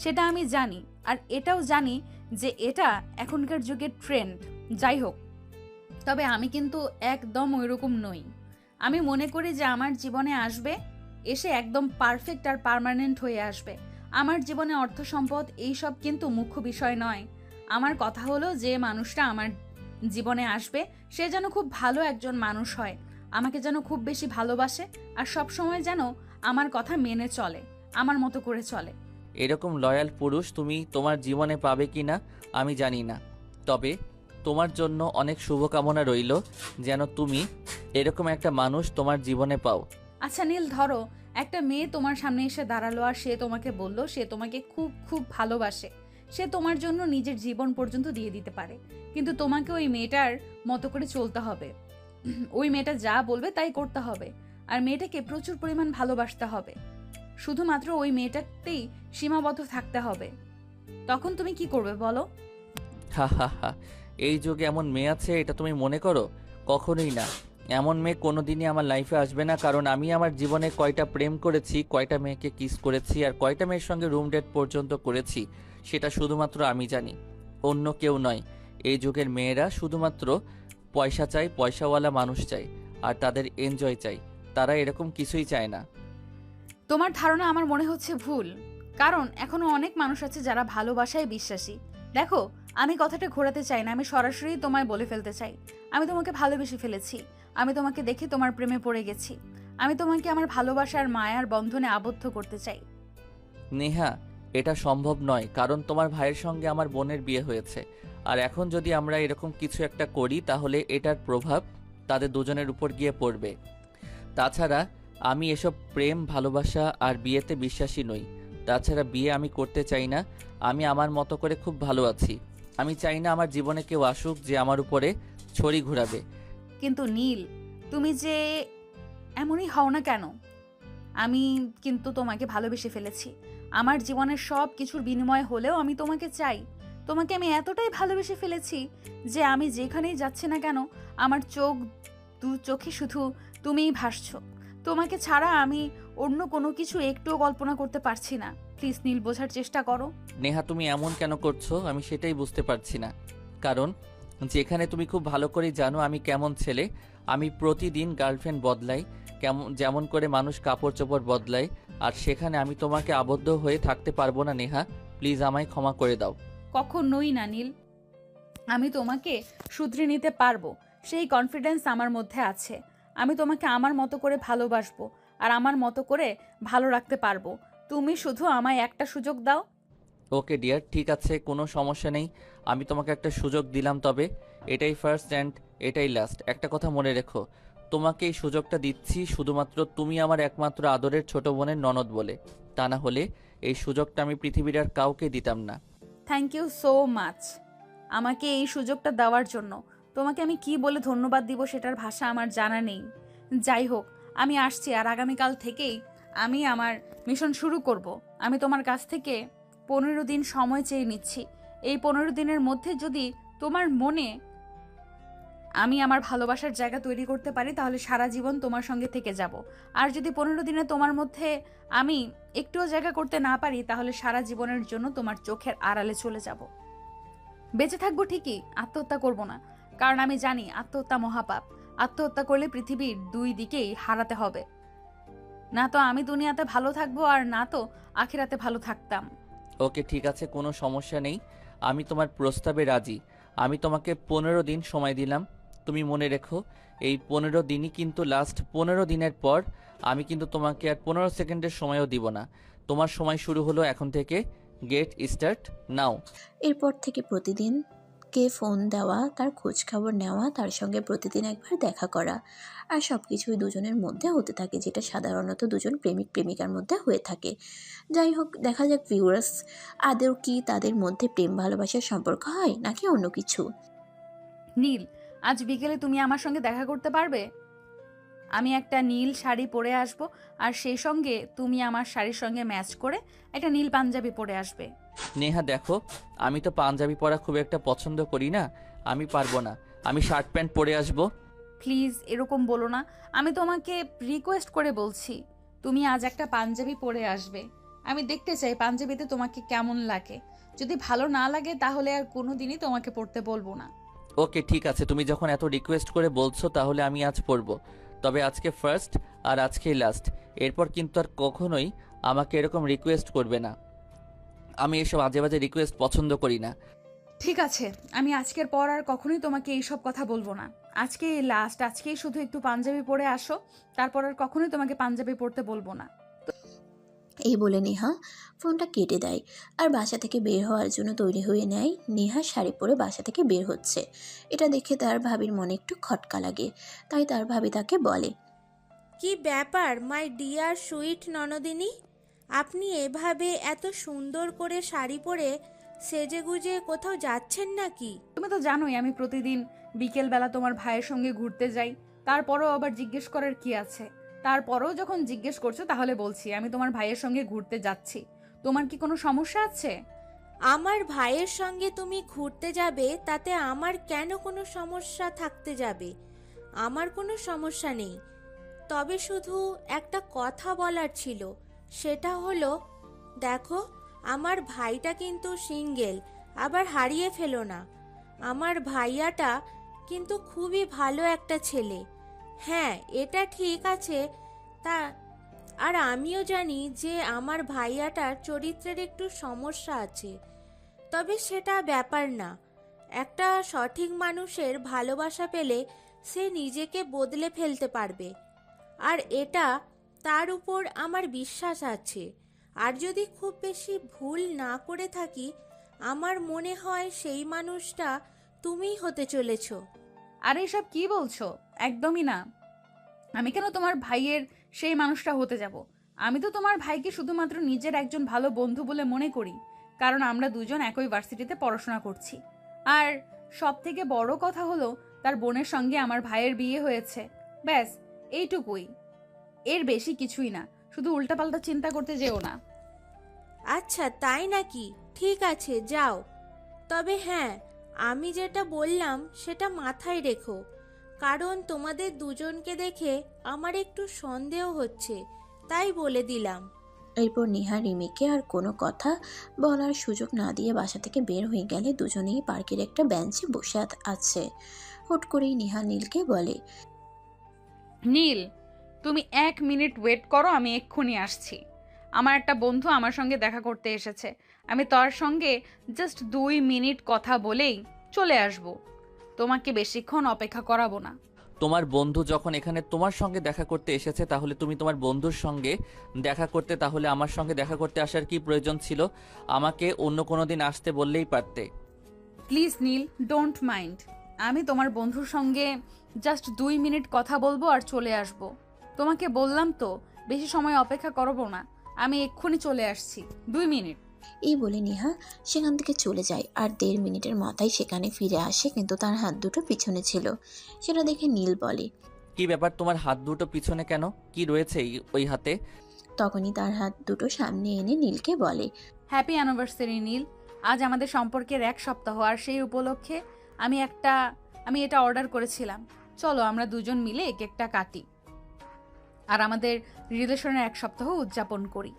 সেটা আমি জানি, আর এটাও জানি যে এটা এখনকার যুগের ট্রেন্ড। যাই হোক, তবে আমি কিন্তু একদম ওইরকম নই। আমি মনে করি যে আমার জীবনে আসবে, এসে একদম পারফেক্ট আর পার্মানেন্ট হয়ে আসবে। আমার জীবনে অর্থ সম্পদ এইসব কিন্তু মুখ্য বিষয় নয়। আমার কথা হলো যে মানুষটা আমার জীবনে আসবে সে যেন খুব ভালো একজন মানুষ হয়, আমাকে যেন খুব বেশি ভালোবাসে, আর সব সময় যেন আমার কথা মেনে চলে, আমার মতো করে চলে। এরকম লয়াল পুরুষ তুমি তোমার জীবনে পাবে কি না আমি জানি না, তবে তোমার জন্য অনেক শুভকামনা রইল যেন তুমি এরকম একটা মানুষ তোমার জীবনে পাও। আচ্ছা নীল, ধরো একটা মেয়ে তোমার সামনে এসে দাঁড়ালো আর সে তোমাকে বলল সে তোমাকে খুব খুব ভালোবাসে, সে তোমার জন্য নিজের জীবন পর্যন্ত দিয়ে দিতে পারে, কিন্তু তোমাকে ওই মেয়েটার মতো করে চলতে হবে। ওই মেয়েটা যা বলবে তাই করতে হবে, আর মেয়েটাকে প্রচুর পরিমাণ ভালোবাসতে হবে, শুধুমাত্র ওই মেয়েটাতেই সীমাবদ্ধ থাকতে হবে। তখন তুমি কি করবে বলো? হা হা হা, এই যুগে এমন মেয়ে আছে এটা তুমি মনে করো? কখনোই না, এমন মেয়ে কোনোদিনই আমার লাইফে আসবে না। কারণ আমি আমার জীবনে কয়টা প্রেম করেছি, কয়টা মেয়েকে কিস করেছি, আর কয়টা মেয়ের সঙ্গে রুম ডেট পর্যন্ত করেছি সেটা শুধুমাত্র আমি জানি, অন্য কেউ নয়। এই যুগের মেয়েরা শুধুমাত্র পয়সা চায়, পয়সাওয়ালা মানুষ চায়, আর তাদের এনজয় চাই, তারা এরকম কিছুই চায় না। তোমার ধারণা আমার মনে হচ্ছে ভুল, কারণ এখনো অনেক মানুষ আছে যারা ভালোবাসায় বিশ্বাসী। দেখো, আমি কথাটা ঘোরাতে চাই না, আমি সরাসরি তোমায় বলে ফেলতে চাই, আমি তোমাকে ভালোবেসে ফেলেছি। আমি তোমাকে দেখে তোমার প্রেমে পড়ে গেছি। আমি তোমাকে আমার ভালোবাসার মায়ার বন্ধনে আবদ্ধ করতে চাই। নেহা, এটা সম্ভব নয়, কারণ তোমার ভাইয়ের সঙ্গে আমার বোনের বিয়ে হয়েছে, আর এখন যদি আমরা এরকম কিছু একটা করি তাহলে এটার প্রভাব তাদের দুজনের উপর গিয়ে পড়বে। তাছাড়া আমি এসব প্রেম, ভালোবাসা আর বিয়েতে বিশ্বাসী নই। তাছাড়া বিয়ে আমি করতে চাই না, আমি আমার মতো করে খুব ভালো আছি। আমি চাই না আমার জীবনে কেউ আসুক যে আমার উপরে ছড়ি ঘুরাবে। কিন্তু নীল, তুমি যে এমনই হও না কেন? আমি কিন্তু তোমাকে ভালোবেসে ফেলেছি। আমার জীবনের সব কিছুর বিনিময় হলেও আমি তোমাকে চাই। তোমাকে আমি এতটাই ভালোবেসে ফেলেছি যে আমি যেখানেই যাচ্ছি না কেন আমার দু চোখে শুধু তুমিই ভাসছো। তোমাকে ছাড়া আমি অন্য কোনো কিছু একটুও কল্পনা করতে পারছি না। প্লিজ নীল, বোঝার চেষ্টা করো। নেহা তুমি এমন কেন করছো আমি সেটাই বুঝতে পারছি না। কারণ যেখানে তুমি খুব ভালো করে জানো আমি কেমন ছেলে, আমি প্রতিদিন গার্লফ্রেন্ড বদলাই, যেমন করে মানুষ কাপড় চোপড় বদলায়, আর সেখানে আমি তোমাকে আবদ্ধ হয়ে থাকতে পারবো না। নেহা প্লিজ আমায় ক্ষমা করে দাও। কখনোই না নীল, আমি তোমাকে শুধরে নিতে পারবো, সেই কনফিডেন্স আমার মধ্যে আছে। আমি তোমাকে আমার মতো করে ভালোবাসবো আর আমার মতো করে ভালো রাখতে পারবো। তুমি শুধু আমায় একটা সুযোগ দাও। ওকে ডিয়ার, ঠিক আছে, কোনো সমস্যা নেই। আমি তোমাকে একটা সুযোগ দিলাম, তবে এটাই ফার্স্ট অ্যান্ড এটাই লাস্ট। একটা কথা মনে রেখো, তোমাকে এই সুযোগটা দিচ্ছি শুধুমাত্র তুমি আমার একমাত্র আদরের ছোট বোনের ননদ বলে। তা না হলে এই সুযোগটা আমি পৃথিবীর আর কাউকে দিতাম না। থ্যাংক ইউ সো মাচ আমাকে এই সুযোগটা দেওয়ার জন্য। তোমাকে আমি কি বলে ধন্যবাদ দিব সেটার ভাষা আমার জানা নেই। যাই হোক, আমি আসছি, আর আগামীকাল থেকেই আমি আমার মিশন শুরু করব। আমি তোমার কাছ থেকে 15 দিন সময় চেয়ে নিচ্ছি। এই 15 দিনের মধ্যে যদি তোমার মনে আমি আমার ভালোবাসার জায়গা তৈরি করতে পারি তাহলে সারা জীবন তোমার সঙ্গে থেকে যাব। আর যদি 15 দিনে তোমার মধ্যে আমি একটুও জায়গা করতে না পারি তাহলে সারা জীবনের জন্য তোমার চোখের আড়ালে চলে যাব। বেঁচে থাকবো ঠিকই, আত্মহত্যা করব না, কারণ আমি জানি আত্মহত্যা মহাপাপ। আত্মহত্যা করলে পৃথিবীর দুই দিকেই হারাতে হবে। না তো আমি দুনিয়াতে ভালো থাকবো আর না তো আখিরাতে ভালো থাকতাম। ওকে ঠিক আছে, কোনো সমস্যা নেই। আমি তোমার প্রস্তাবে রাজি। আমি তোমাকে 15 দিন সময় দিলাম। তুমি মনে রেখো, এই 15 দিনই কিন্তু লাস্ট। 15 দিনের পর আমি কিন্তু তোমাকে আর 15 সেকেন্ডের সময়ও দিব না। তোমার সময় শুরু হলো এখন থেকে। Get start now. এরপর থেকে প্রতিদিন কে ফোন দেওয়া, তার খোঁজ খবর নেওয়া, তার সঙ্গে প্রতিদিন একবার দেখা করা, আর সব কিছুই দুজনের মধ্যে হতে থাকে, যেটা সাধারণত দুজন প্রেমিক প্রেমিকার মধ্যে হয়ে থাকে। যাই হোক, দেখা যাক ভিউয়ার্স, আদৌ কি তাদের মধ্যে প্রেম ভালোবাসার সম্পর্ক হয় নাকি অন্য কিছু। নীল, আজ বিকেলে তুমি আমার সঙ্গে দেখা করতে পারবে? আমি একটা নীল শাড়ি পরে আসব, আর সেই সঙ্গে তুমি আমার শাড়ির সঙ্গে ম্যাচ করে একটা নীল পাঞ্জাবি পরে আসবে। নেহা দেখো, আমি তো পাঞ্জাবি পরা খুব একটা পছন্দ করি না, আমি পারবো না। আমি শার্ট প্যান্ট পরে আসবো। প্লিজ এরকম বলো না, আমি তোমাকে রিকোয়েস্ট করে বলছি। তুমি আজ একটা পাঞ্জাবি পরে আসবে। আমি দেখতে চাই পাঞ্জাবিতে তোমাকে কেমন লাগে। যদি ভালো না লাগে তাহলে আর কোনোদিনই তোমাকে পরতে বলবো না। ওকে ঠিক আছে, তুমি যখন এত রিকোয়েস্ট করে বলছো তাহলে আমি আজ পরবো। তবে আজকে ফার্স্ট আর আজকেই লাস্ট। এরপর কিন্তু আর কখনোই আমাকে এরকম রিকোয়েস্ট করবে না। আমি এসব আজে বাজে রিকোয়েস্ট পছন্দ করি না। ঠিক আছে, আমি আজকের পর আর কখনোই তোমাকে এইসব কথা বলবো না। আজকে লাস্ট, আজকেই শুধু একটু পাঞ্জাবি পরে আসো, তারপর আর কখনোই তোমাকে পাঞ্জাবি পরতে বলবো না। এই বলে নেহা ফোনটা কেটে দেয় আর বাসা থেকে বের হওয়ার জন্য তৈরি হয়ে নেয়। নেহা শাড়ি পরে বাসা থেকে বের হচ্ছে। এটা দেখে তার ভাবির মনে একটু খটকা লাগে, তাই তার ভাবি তাকে বলে, কি ব্যাপার মাই ডিয়ার সুইট ননদিনী, আপনি এভাবে এত সুন্দর করে শাড়ি পরে সেজে গুজে কোথাও যাচ্ছেন নাকি? তুমি তো জানোই আমি প্রতিদিন বিকেলবেলা তোমার ভাইয়ের সঙ্গে ঘুরতে যাই। তারপরও আবার জিজ্ঞেস করার কি আছে? তারপরও যখন জিজ্ঞেস করছো তাহলে বলছি আমি তোমার ভাইয়ের সঙ্গে ঘুরতে যাচ্ছি। তোমার কি কোনো সমস্যা আছে? আমার ভাইয়ের সঙ্গে তুমি ঘুরতে যাবে তাতে আমার কেন কোনো সমস্যা থাকতে যাবে? আমার কোনো সমস্যা নেই, তবে শুধু একটা কথা বলার ছিল। সেটা হলো, দেখো আমার ভাইটা কিন্তু সিঙ্গেল, আবার হারিয়ে ফেলো না। আমার ভাইয়াটা কিন্তু খুবই ভালো একটা ছেলে। হ্যাঁ, এটা ঠিক আছে, তা আর আমিও জানি যে আমার ভাইয়াটার চরিত্রের একটু সমস্যা আছে, তবে সেটা ব্যাপার না। একটা সঠিক মানুষের ভালোবাসা পেলে সে নিজেকে বদলে ফেলতে পারবে, আর এটা তার উপর আমার বিশ্বাস আছে। আর যদি খুব বেশি ভুল না করে থাকি, আমার মনে হয় সেই মানুষটা তুমিই হতে চলেছ। আর এসব কি বলছো? একদমই না। আমি কেন তোমার ভাইয়ের সেই মানুষটা হতে যাব? আমি তো তোমার ভাইকে শুধুমাত্র নিজের একজন ভালো বন্ধু বলে মনে করি, কারণ আমরা দুজন একই ভার্সিটিতে পড়াশোনা করছি। আর সব থেকে বড় কথা হলো তার বোনের সঙ্গে আমার ভাইয়ের বিয়ে হয়েছে। ব্যাস এইটুকুই, এর বেশি কিছুই না। শুধু উল্টাপাল্টা চিন্তা করতে যেও না। আচ্ছা তাই নাকি? ঠিক আছে, যাও। তবে হ্যাঁ, আমি যেটা বললাম সেটা মাথায় রেখো, কারণ তোমাদের দুজনকে দেখে আমার একটু সন্দেহ হচ্ছে, তাই বলে দিলাম। এরপর নেহা রিমিকে আর কোনো কথা বলার সুযোগ না দিয়ে বাসা থেকে বের হয়ে গেলে দুজনেই পার্কের একটা বেঞ্চে বসে আছে। হুট করেই নেহা নীলকে বলে, নীল, তুমি 1 মিনিট ওয়েট করো, আমি এক্ষুনি আসছি। আমার একটা বন্ধু আমার সঙ্গে দেখা করতে এসেছে, আমি তার সঙ্গে জাস্ট 2 মিনিট কথা বলেই চলে আসব। তোমাকে বেশিক্ষণ অপেক্ষা করাবো না। তোমার বন্ধু যখন এখানে তোমার সঙ্গে দেখা করতে এসেছে, তাহলে তুমি তোমার বন্ধুর সঙ্গে দেখা করতে, তাহলে আমার সঙ্গে দেখা করতে আসার কি প্রয়োজন ছিল? আমাকে অন্য কোনো দিন আসতে বললেই পারতে। Please Neel, don't mind. আমি তোমার বন্ধুর সঙ্গে জাস্ট 2 মিনিট কথা বলবো আর চলে আসব। তোমাকে বললাম তো বেশি সময় অপেক্ষা করবো না, আমি এক্ষুনি চলে আসছি। 2 মিনিট। এই বলে নেহা সেখান থেকে চলে যায় আর 1.5 মিনিটের মাথায় সেখানে ফিরে আসে, কিন্তু তার হাত দুটো পিছনে ছিল। সেটা দেখে নীল বলে, কি ব্যাপার, তোমার হাত দুটো পিছনে কেন? কি রয়েছে ওই হাতে? তখনই তার হাত দুটো সামনে এনে নীলকে বলে, হ্যাপি অ্যানিভার্সারি নীল। আজ আমাদের সম্পর্কের 1 সপ্তাহ, আর সেই উপলক্ষে আমি এটা অর্ডার করেছিলাম। চলো আমরা দুজন মিলে কেকটা কাটি আর আমাদের রিলেশনের 1 সপ্তাহ উদযাপন করি।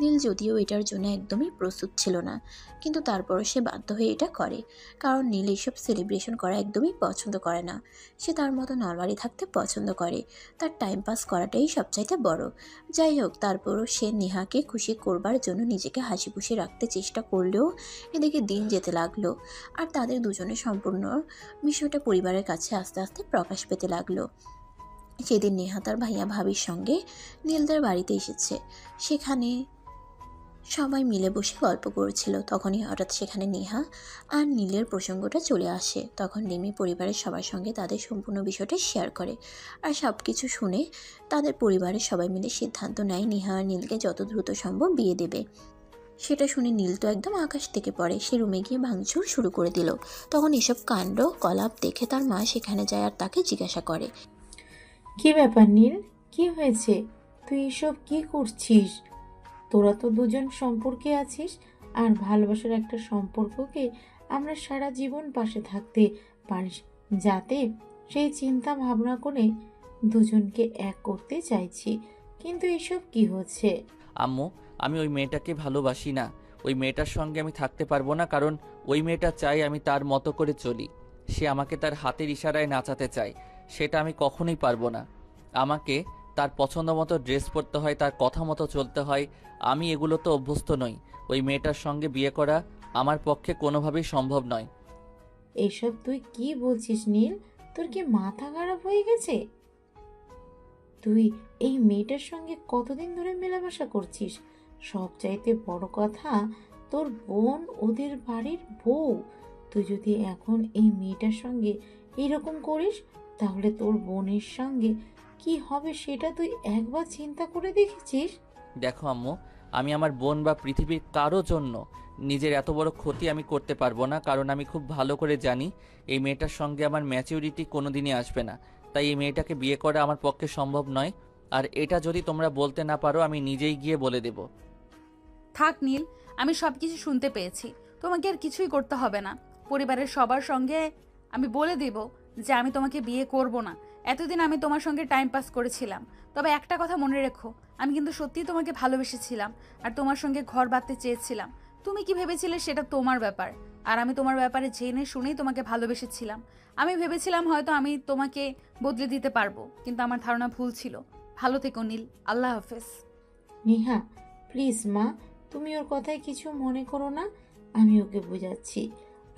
নীল যদিও এটার জন্য একদমই প্রস্তুত ছিল না, কিন্তু তারপরও সে বাধ্য হয়ে এটা করে, কারণ নীল এইসব সেলিব্রেশন করা একদমই পছন্দ করে না। সে তার মতো নরমালি থাকতে পছন্দ করে, তার টাইম পাস করাটাই সবচাইতে বড়। যাই হোক, তারপরও সে নেহাকে খুশি করবার জন্য নিজেকে হাসি খুশি রাখতে চেষ্টা করলেও এদিকে দিন যেতে লাগলো, আর তাদের দুজনের সম্পূর্ণ বিষয়টা পরিবারের কাছে আস্তে আস্তে প্রকাশ পেতে লাগলো। সেদিন নেহা তার ভাইয়া ভাবির সঙ্গে নীলদের বাড়িতে এসেছে। সেখানে সবাই মিলে বসে গল্প করছিল, তখনই হঠাৎ সেখানে নেহা আর নীলের প্রসঙ্গটা চলে আসে। তখন রিমি পরিবারের সবার সঙ্গে তাদের সম্পূর্ণ বিষয়টা শেয়ার করে, আর সব কিছু শুনে তাদের পরিবারের সবাই মিলে সিদ্ধান্ত নেয় নেহা আর নীলকে যত দ্রুত সম্ভব বিয়ে দেবে। সেটা শুনে নীল তো একদম আকাশ থেকে পড়ে, সে রুমে গিয়ে ভাঙচুর শুরু করে দিল। তখন এসব কাণ্ড কলাপ দেখে তার মা সেখানে যায় আর তাকে জিজ্ঞাসা করে, কি ব্যাপার নীল, কি হয়েছে? তুই এসব কি করছিস? তোরা তো দুজন সম্পর্কে আছিস, আর ভালোবাসার একটা সম্পর্ককে আমরা সারা জীবন পাশে থাকতে পারিস, যাতে সেই চিন্তা ভাবনা করে দুজনকে এক করতে চাইছি, কিন্তু এসব কি হচ্ছে? আম্মু, আমি ওই মেয়েটাকে ভালোবাসি না। ওই মেয়েটার সঙ্গে আমি থাকতে পারবো না, কারণ ওই মেয়েটা চাই আমি তার মতো করে চলি। সে আমাকে তার হাতের ইশারায় নাচাতে চায়, সেটা আমি কখনোই পারবো না। আমাকে তার পছন্দ মতো ড্রেস পরতে হয়, তার কথা মতো চলতে হয়। আমি এগুলো তো অভ্যস্ত নই। ওই মেয়েটার সঙ্গে বিয়ে করা আমার পক্ষে কোনোভাবেই সম্ভব নয়। এসব তুই কি বলছিস নীল? তোর কি মাথা খারাপ হয়ে গেছে? তুই এই মেয়েটার সঙ্গে কতদিন ধরে মেলামেশা করছিস? সবচাইতে বড় কথা, তোর বোন ওদের বাড়ির বউ। তুই যদি এখন এই মেয়েটার সঙ্গে এরকম করিস, তাহলে তোর বোনের সঙ্গে কি হবে সেটা তুই একবার চিন্তা করে দেখেছিস? দেখো আম্মু, আমি আমার বোন বা পৃথিবীর কারো জন্য নিজের এত বড় ক্ষতি আমি করতে পারবো না, কারণ আমি খুব ভালো করে জানি এই মেয়েটার সঙ্গে আমার ম্যাচিউরিটি কোনোদিনই আসবে না। তাই এই মেয়েটাকে বিয়ে করা আমার পক্ষে সম্ভব নয়। আর এটা যদি তোমরা বলতে না পারো, আমি নিজেই গিয়ে বলে দেব। থাক নীল, আমি সব কিছু শুনতে পেয়েছি, তোমাকে আর কিছুই করতে হবে না। পরিবারের সবার সঙ্গে আমি বলে দেব যে আমি তোমাকে বিয়ে করব না। এতদিন আমি তোমার সঙ্গে টাইম পাস করেছিলাম, তবে একটা কথা মনে রেখো, আমি কিন্তু সত্যিই তোমাকে ভালোবেসেছিলাম আর তোমার সঙ্গে ঘর বাঁধতে চেয়েছিলাম। তুমি কি ভেবেছিলে সেটা তোমার ব্যাপার, আর আমি তোমার ব্যাপারে জেনে শুনেই তোমাকে ভালোবেসেছিলাম। আমি ভেবেছিলাম হয়তো আমি তোমাকে বদলে দিতে পারবো, কিন্তু আমার ধারণা ভুল ছিল। ভালো থেকো নীল, আল্লাহ হাফেজ। নেহা প্লিজ মা, তুমি ওর কথায় কিছু মনে করো না। আমি ওকে বোঝাচ্ছি,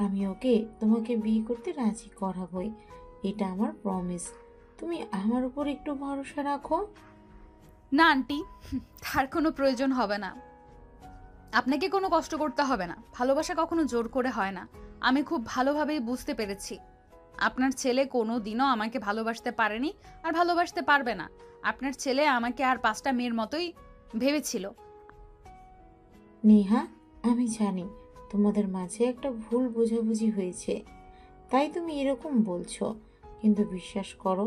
আমি ওকে তোমাকে বিয়ে করতে রাজি করাবই, এটা আমার প্রমিস। তুমি আমার উপর একটু ভরসা রাখো। না আন্টি, তার কোনো প্রয়োজন হবে না। আপনাকে কোনো কষ্ট করতে হবে না। ভালোবাসা কখনো জোর করে হয় না। আমি খুব ভালোভাবেই বুঝতে পেরেছি আপনার ছেলে কোনো দিনও আমাকে ভালোবাসতে পারেনি আর ভালোবাসতে পারবে না। আপনার ছেলে আমাকে আর 5টা মেয়ের মতোই ভেবেছিল। নেহা, আমি জানি তোমাদের মাঝে একটা ভুল বোঝাবুঝি হয়েছে, তাই তুমি এরকম বলছো, কিন্তু বিশ্বাস করো,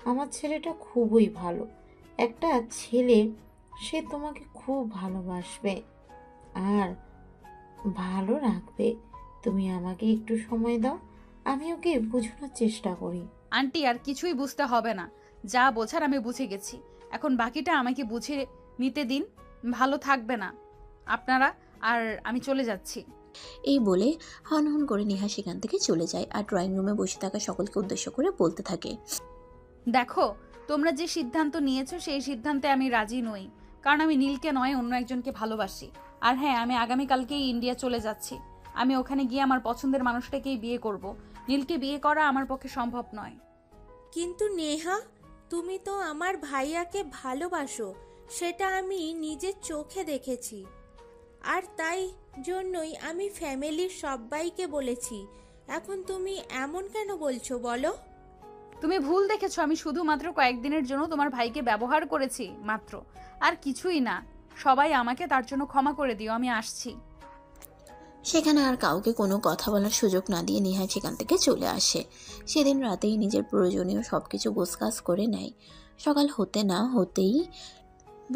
আমার ছেলেটা খুবই ভালো একটা ছেলে। সে তোমাকে খুব ভালোবাসবে আর ভালো রাখবে। তুমি আমাকে একটু সময় দাও, আমি ওকে বোঝানোর চেষ্টা করি। আন্টি আর কিছুই বুঝতে হবে না, যা বোঝার আমি বুঝে গেছি। এখন বাকিটা আমাকে বুঝে নিতে দিন। ভালো থাকবে না আপনারা, আর আমি চলে যাচ্ছি। এই বলে হন করে নেহা সেখান থেকে চলে যায় আর ড্রয়িং রুমে বসে থাকা সকলকে উদ্দেশ্য করে বলতে থাকে, দেখো, তোমরা যে সিদ্ধান্ত নিয়েছো সেই সিদ্ধান্তে আমি রাজি নই, কারণ আমি নীলকে নয় অন্য একজনকে ভালোবাসি। আর হ্যাঁ, আমি আগামীকালকেই ইন্ডিয়া চলে যাচ্ছি। আমি ওখানে গিয়ে আমার পছন্দের মানুষটাকেই বিয়ে করব। নীলকে বিয়ে করা আমার পক্ষে সম্ভব নয়। কিন্তু নেহা, তুমি তো আমার ভাইয়াকে ভালোবাসো, সেটা আমি নিজের চোখে দেখেছি। আর তাই জন্যই আমি ফ্যামিলির সবাইকে বলেছি। এখন তুমি এমন কেন বলছো বলো? তুমি ভুল দেখেছো, আমি শুধুমাত্র কয়েকদিনের জন্য তোমার ভাইকে ব্যবহার করেছি মাত্র, আর কিছুই না। সবাই আমাকে তার জন্য ক্ষমা করে দিও, আমি আসছি। সেখানে আর কাউকে কোনো কথা বলার সুযোগ না দিয়ে নেহা সেখান থেকে চলে আসে। সেদিন রাতেই নিজের প্রয়োজনীয় সব কিছু গোছগাছ করে নেয়। সকাল হতে না হতেই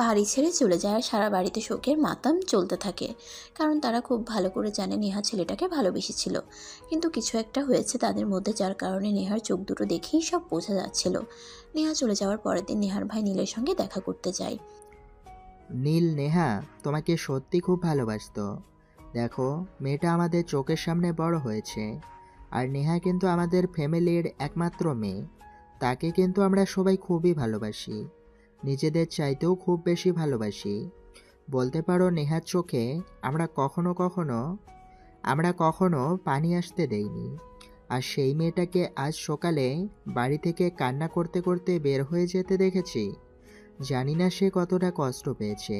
বাড়ি ছেড়ে চলে যায় আর সারা বাড়িতে শোকের মাতাম চলতে থাকে, কারণ তারা খুব ভালো করে জানে নেহা ছেলেটাকে ভালোবেসেছিল। কিন্তু কিছু একটা হয়েছে তাদের মধ্যে, যার কারণে নেহার চোখ দুটো দেখেই সব বোঝা যাচ্ছিল। নেহা চলে যাওয়ার পরের দিন নেহার ভাই নীলের সঙ্গে দেখা করতে যায়। নীল নেহা তোমাকে সত্যি খুব ভালোবাসতো। দেখো, মেয়েটা আমাদের চোখের সামনে বড় হয়েছে, আর নেহা কিন্তু আমাদের ফ্যামিলির একমাত্র মেয়ে। তাকে কিন্তু আমরা সবাই খুবই ভালোবাসি, নিজেদের চাইতেও খুব বেশি ভালোবাসি। বলতে পারো নেহার চোখে আমরা কখনো পানি আসতে দেইনি। আর সেই মেয়েটাকে আজ সকালে বাড়ি থেকে কান্না করতে করতে বের হয়ে যেতে দেখেছি। জানি না সে কতটা কষ্ট পেয়েছে।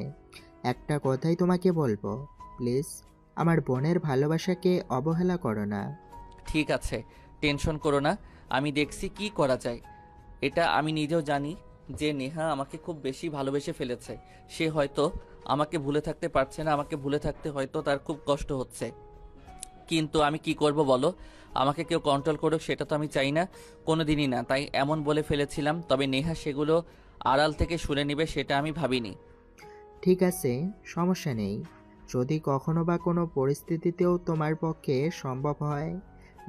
একটা কথাই তোমাকে বলবো, প্লিজ আমার বোনের ভালোবাসাকে অবহেলা করো না। ঠিক আছে, টেনশন করো না, আমি দেখছি কি করা যায়। এটা আমি নিজেও জানি যে নেহা আমাকে খুব বেশি ভালোবেসে ফেলেছে। সে হয়তো আমাকে ভুলে থাকতে পারছে না, আমাকে ভুলে থাকতে হয়তো তার খুব কষ্ট হচ্ছে। কিন্তু আমি কি করব বলো? আমাকে কেউ কন্ট্রোল করুক সেটা তো আমি চাই না, কোনো দিনই না। তাই এমন বলে ফেলেছিলাম, তবে নেহা সেগুলো আড়াল থেকে শুনে নেবে সেটা আমি ভাবিনি। ঠিক আছে, সমস্যা নেই। যদি কখনো বা কোনো পরিস্থিতিতেও তোমার পক্ষে সম্ভব হয়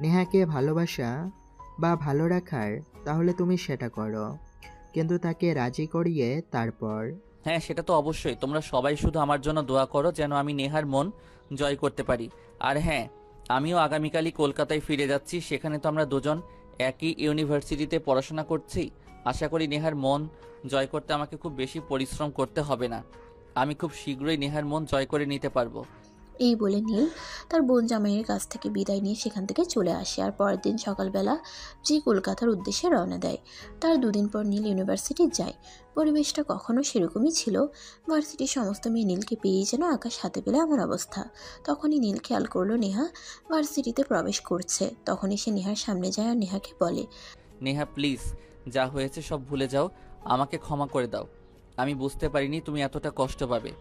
নেহাকে ভালোবাসা বা ভালো রাখার, তাহলে তুমি সেটা করো, কিন্তু তাকে রাজি করিয়ে তারপর। হ্যাঁ, সেটা তো অবশ্যই। তোমরা সবাই শুধু আমার জন্য দোয়া করো যেন আমি নেহার মন জয় করতে পারি। আর হ্যাঁ, আমিও আগামীকালই কলকাতায় ফিরে যাচ্ছি। সেখানে তো আমরা দুজন একই ইউনিভার্সিটিতে পড়াশোনা করছি। আশা করি নেহার মন জয় করতে আমাকে খুব বেশি পরিশ্রম করতে হবে না। আমি খুব শীঘ্রই নেহার মন জয় করে নিতে পারবো। এই বলে নীল তার বোন জামাইয়ের কাছ থেকে বিদায় নিয়ে সেখান থেকে চলে আসে আর পরের দিন সকালবেলা যে কলকাতার উদ্দেশ্যে রওনা দেয়। তার দুদিন পর নীল ইউনিভার্সিটি যায়। পরিবেশটা কখনো সেরকমই ছিল। ভার্সিটির সমস্ত মেয়ে নীলকে পেয়েই যেন আকাশ হাতে পেলে আমার অবস্থা। তখনই নীল খেয়াল করলো নেহা ভার্সিটিতে প্রবেশ করছে। তখনই সে নেহার সামনে যায় আর নেহাকে বলে, নেহা প্লিজ, যা হয়েছে সব ভুলে যাও, আমাকে ক্ষমা করে দাও। আমি বুঝতে পারিনি তুমি এতটা কষ্ট পাবে।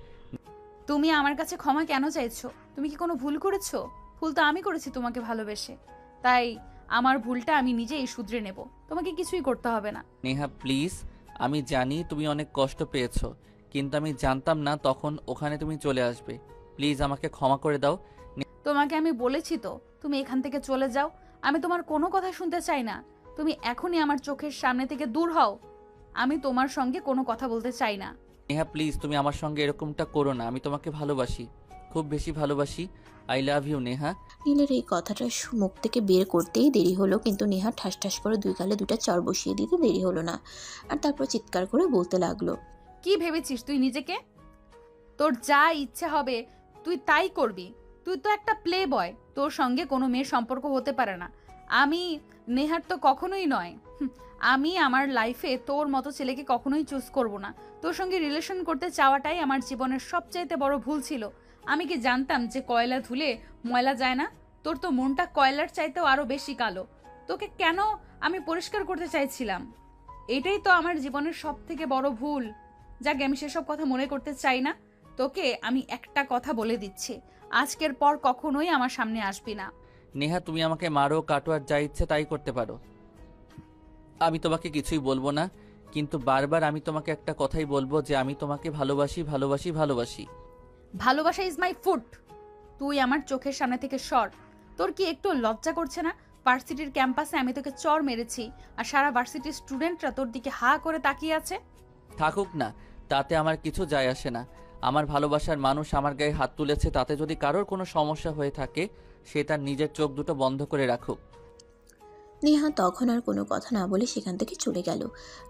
তুমি আমার কাছে ক্ষমা কেন চাইছো? তুমি কি কোনো ভুল করেছো? ভুল তো আমি করেছি তোমাকে ভালোবেসে, তাই আমার ভুলটা আমি নিজেই শুধরে নেব। তোমাকে কিছুই করতে হবে না। নেহা প্লিজ, আমি জানি তুমি অনেক কষ্ট পেয়েছো, কিন্তু আমি জানতাম না তখন ওখানে তুমি চলে আসবে। প্লিজ আমাকে ক্ষমা করে দাও। তোমাকে আমি বলেছি তো তুমি এখান থেকে চলে যাও। আমি তোমার কোনো কথা শুনতে চাই না। তুমি এখনই আমার চোখের সামনে থেকে দূর হও। আমি তোমার সঙ্গে কোনো কথা বলতে চাই না। নেহা প্লিজ, তুমি আমার সঙ্গে এরকমটা করো না। আমি তোমাকে ভালোবাসি, খুব বেশি ভালোবাসি। I love you Neha. নীলের এই কথাটা মুখ থেকে বের করতেই দেরি হলো, কিন্তু নেহা ঠাস ঠাস করে দুই গালে দুটা চড় বসিয়ে দিতে দেরি হলো না। আর তারপর চিৎকার করে বলতে লাগলো, কি ভেবেছিস তুই নিজেকে? তোর যা ইচ্ছে হবে তুই তাই করবি। তুই তো একটা প্লে বয়, তোর সঙ্গে কোনো মেয়ের সম্পর্ক হতে পারে না। আমি নেহার তো কখনোই নয়। আমি আমার লাইফে তোর মতো ছেলেকে কখনোই চুজ করব না। তোর সঙ্গে রিলেশন করতে চাওয়াটাই আমার জীবনের সবচাইতে বড় ভুল ছিল। আমি কি জানতাম যে কয়লা ধুলে ময়লা যায় না? তোর তো মনটা কয়লার চাইতেও আরো বেশি কালো। তোকে কেন আমি পরিষ্কার করতে চাইছিলাম? এটাই তো আমার জীবনের সব থেকে বড় ভুল। যাকে আমি সেসব কথা মনে করতে চাই না। তোকে আমি একটা কথা বলে দিচ্ছি, আজকের পর কখনোই আমার সামনে আসবি না। নেহা, তুমি আমাকে মারো, কাটো, আর যা ইচ্ছে তাই করতে পারো, আমি তোমাকে কিছুই বলবো না। কিন্তু বারবার আমি তোমাকে একটা কথাই বলবো যে আমি তোমাকে ভালোবাসি, ভালোবাসি, ভালোবাসি। ভালোবাসা ইজ মাই ফুড। তুই আমার চোখের সামনে থেকে সর। তোর কি একটু লজ্জা করছে না? ভার্সিটির ক্যাম্পাসে আমি তোকে চর মেরেছি আর সারা ভার্সিটির স্টুডেন্টরা তোর দিকে হা করে তাকিয়ে আছে। থাকুক না, তাতে আমার কিছু যায় আসে না। আমার ভালোবাসার মানুষ আমার গায়ে হাত তুলেছে, তাতে যদি কারোর কোনো সমস্যা হয়ে থাকে সে তার নিজের চোখ দুটো বন্ধ করে রাখুক। নেহা তখন আর কোনো কথা না বলে সেখান থেকে চলে গেল,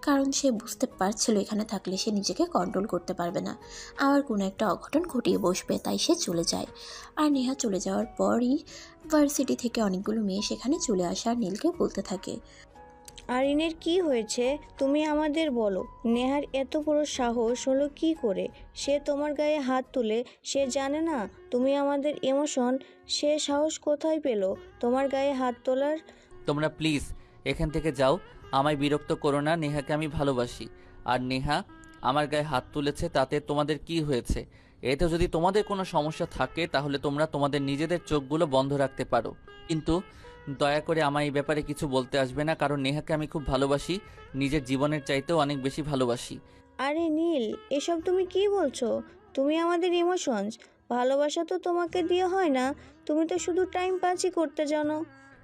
কারণ সে বুঝতে পারছিল এখানে থাকলে সে নিজেকে কন্ট্রোল করতে পারবে না, আবার কোনো একটা অঘটন ঘটিয়ে বসবে, তাই সে চলে যায়। আর নেহা চলে যাওয়ার পরই ভার্সিটি থেকে অনেকগুলো মেয়ে সেখানে চলে আসে আর নীলকে বলতে থাকে, আরিনের কি হয়েছে তুমি আমাদের বলো। নেহার এত বড় সাহস হলো কি করে? সে তোমার গায়ে হাত তুলে, সে জানে না তুমি আমাদের ইমোশন, সে সাহস কোথায় পেল তোমার গায়ে হাত তোলার? তোমরা প্লিজ এখান থেকে যাও, আমায় বিরক্ত করো না। নেহাকে আমি ভালোবাসি, আর নেহা আমার গায়ে হাত তুলেছে, তাতে তোমাদের কি হয়েছে? এতে যদি তোমাদের কোনো সমস্যা থাকে তাহলে তোমরা তোমাদের নিজেদের চোখগুলো বন্ধ রাখতে পারো, কিন্তু দয়া করে আমায় এই ব্যাপারে কিছু বলতে আসবে না, কারণ নেহাকে আমি খুব ভালোবাসি, নিজের জীবনের চাইতেও অনেক বেশি ভালোবাসি। আরে নীল, এসব তুমি কি বলছো? তুমি আমাদের ইমোশনস, ভালোবাসা তো তোমাকে দিয়ে হয় না, তুমি তো শুধু টাইম পাসই করতে জানো।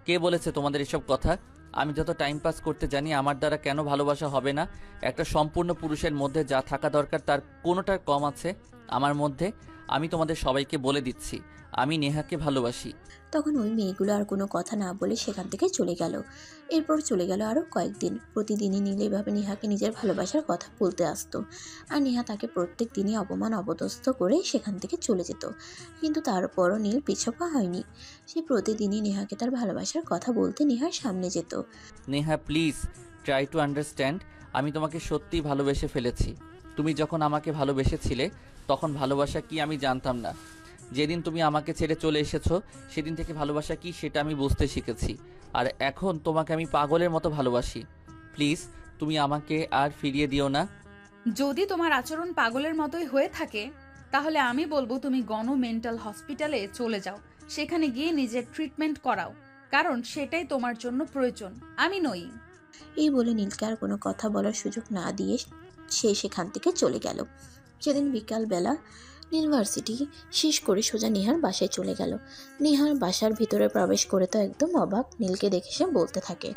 কে বলেছে তোমাদের এসব কথা? আমি যত টাইম পাস করতে জানি, আমার দ্বারা কেন ভালোবাসা হবে না? একটা সম্পূর্ণ পুরুষের মধ্যে যা থাকা দরকার তার কোনোটার কম আছে আমার মধ্যে? আমি তোমাদের সবাইকে বলে দিচ্ছি, আমি নেহাকে ভালোবাসি। তখন ওই মেয়েগুলো আর কোনো কথা না বলে সেখান থেকে চলে গেল। এরপর চলে গেল আরও কয়েকদিন। প্রতিদিনই নীল এভাবে নেহাকে নিজের ভালোবাসার কথা বলতে আসতো, আর নেহা তাকে প্রত্যেক দিনই অপমান অপদস্থ করে সেখান থেকে চলে যেত। কিন্তু তারপরও নীল পিছপা হয়নি, সে প্রতিদিনই নেহাকে তার ভালোবাসার কথা বলতে নেহার সামনে যেত। Neha please try to understand, আমি তোমাকে সত্যিই ভালোবেসে ফেলেছি। তুমি যখন আমাকে ভালোবেসেছিলে তখন ভালোবাসা কি আমি জানতাম না। যেদিন তুমি আমাকে ছেড়ে চলে এসেছো সেদিন থেকে ভালোবাসা কি সেটা আমি বুঝতে শিখেছি, আর এখন তোমাকে আমি পাগলের মতো ভালোবাসি। প্লিজ তুমি আমাকে আর ফিরিয়ে দিও না। যদি তোমার আচরণ পাগলের মতোই হয়ে থাকে তাহলে আমি বলবো তুমি গণ মেন্টাল হসপিটালে চলে যাও, সেখানে গিয়ে নিজের ট্রিটমেন্ট করাও, কারণ সেটাই তোমার জন্য প্রয়োজন, আমি নই। এই বলে নীলকে আর কোনো কথা বলার সুযোগ না দিয়ে সে সেখান থেকে চলে গেল। সেদিন বিকালবেলা নীল ভার্সিটি শেষ করে সোজা নেহার বাসায় চলে গেল। নেহার বাসার ভিতরে প্রবেশ করে তো একদম অবাক। নীলকে দেখে সে বলতে থাকে,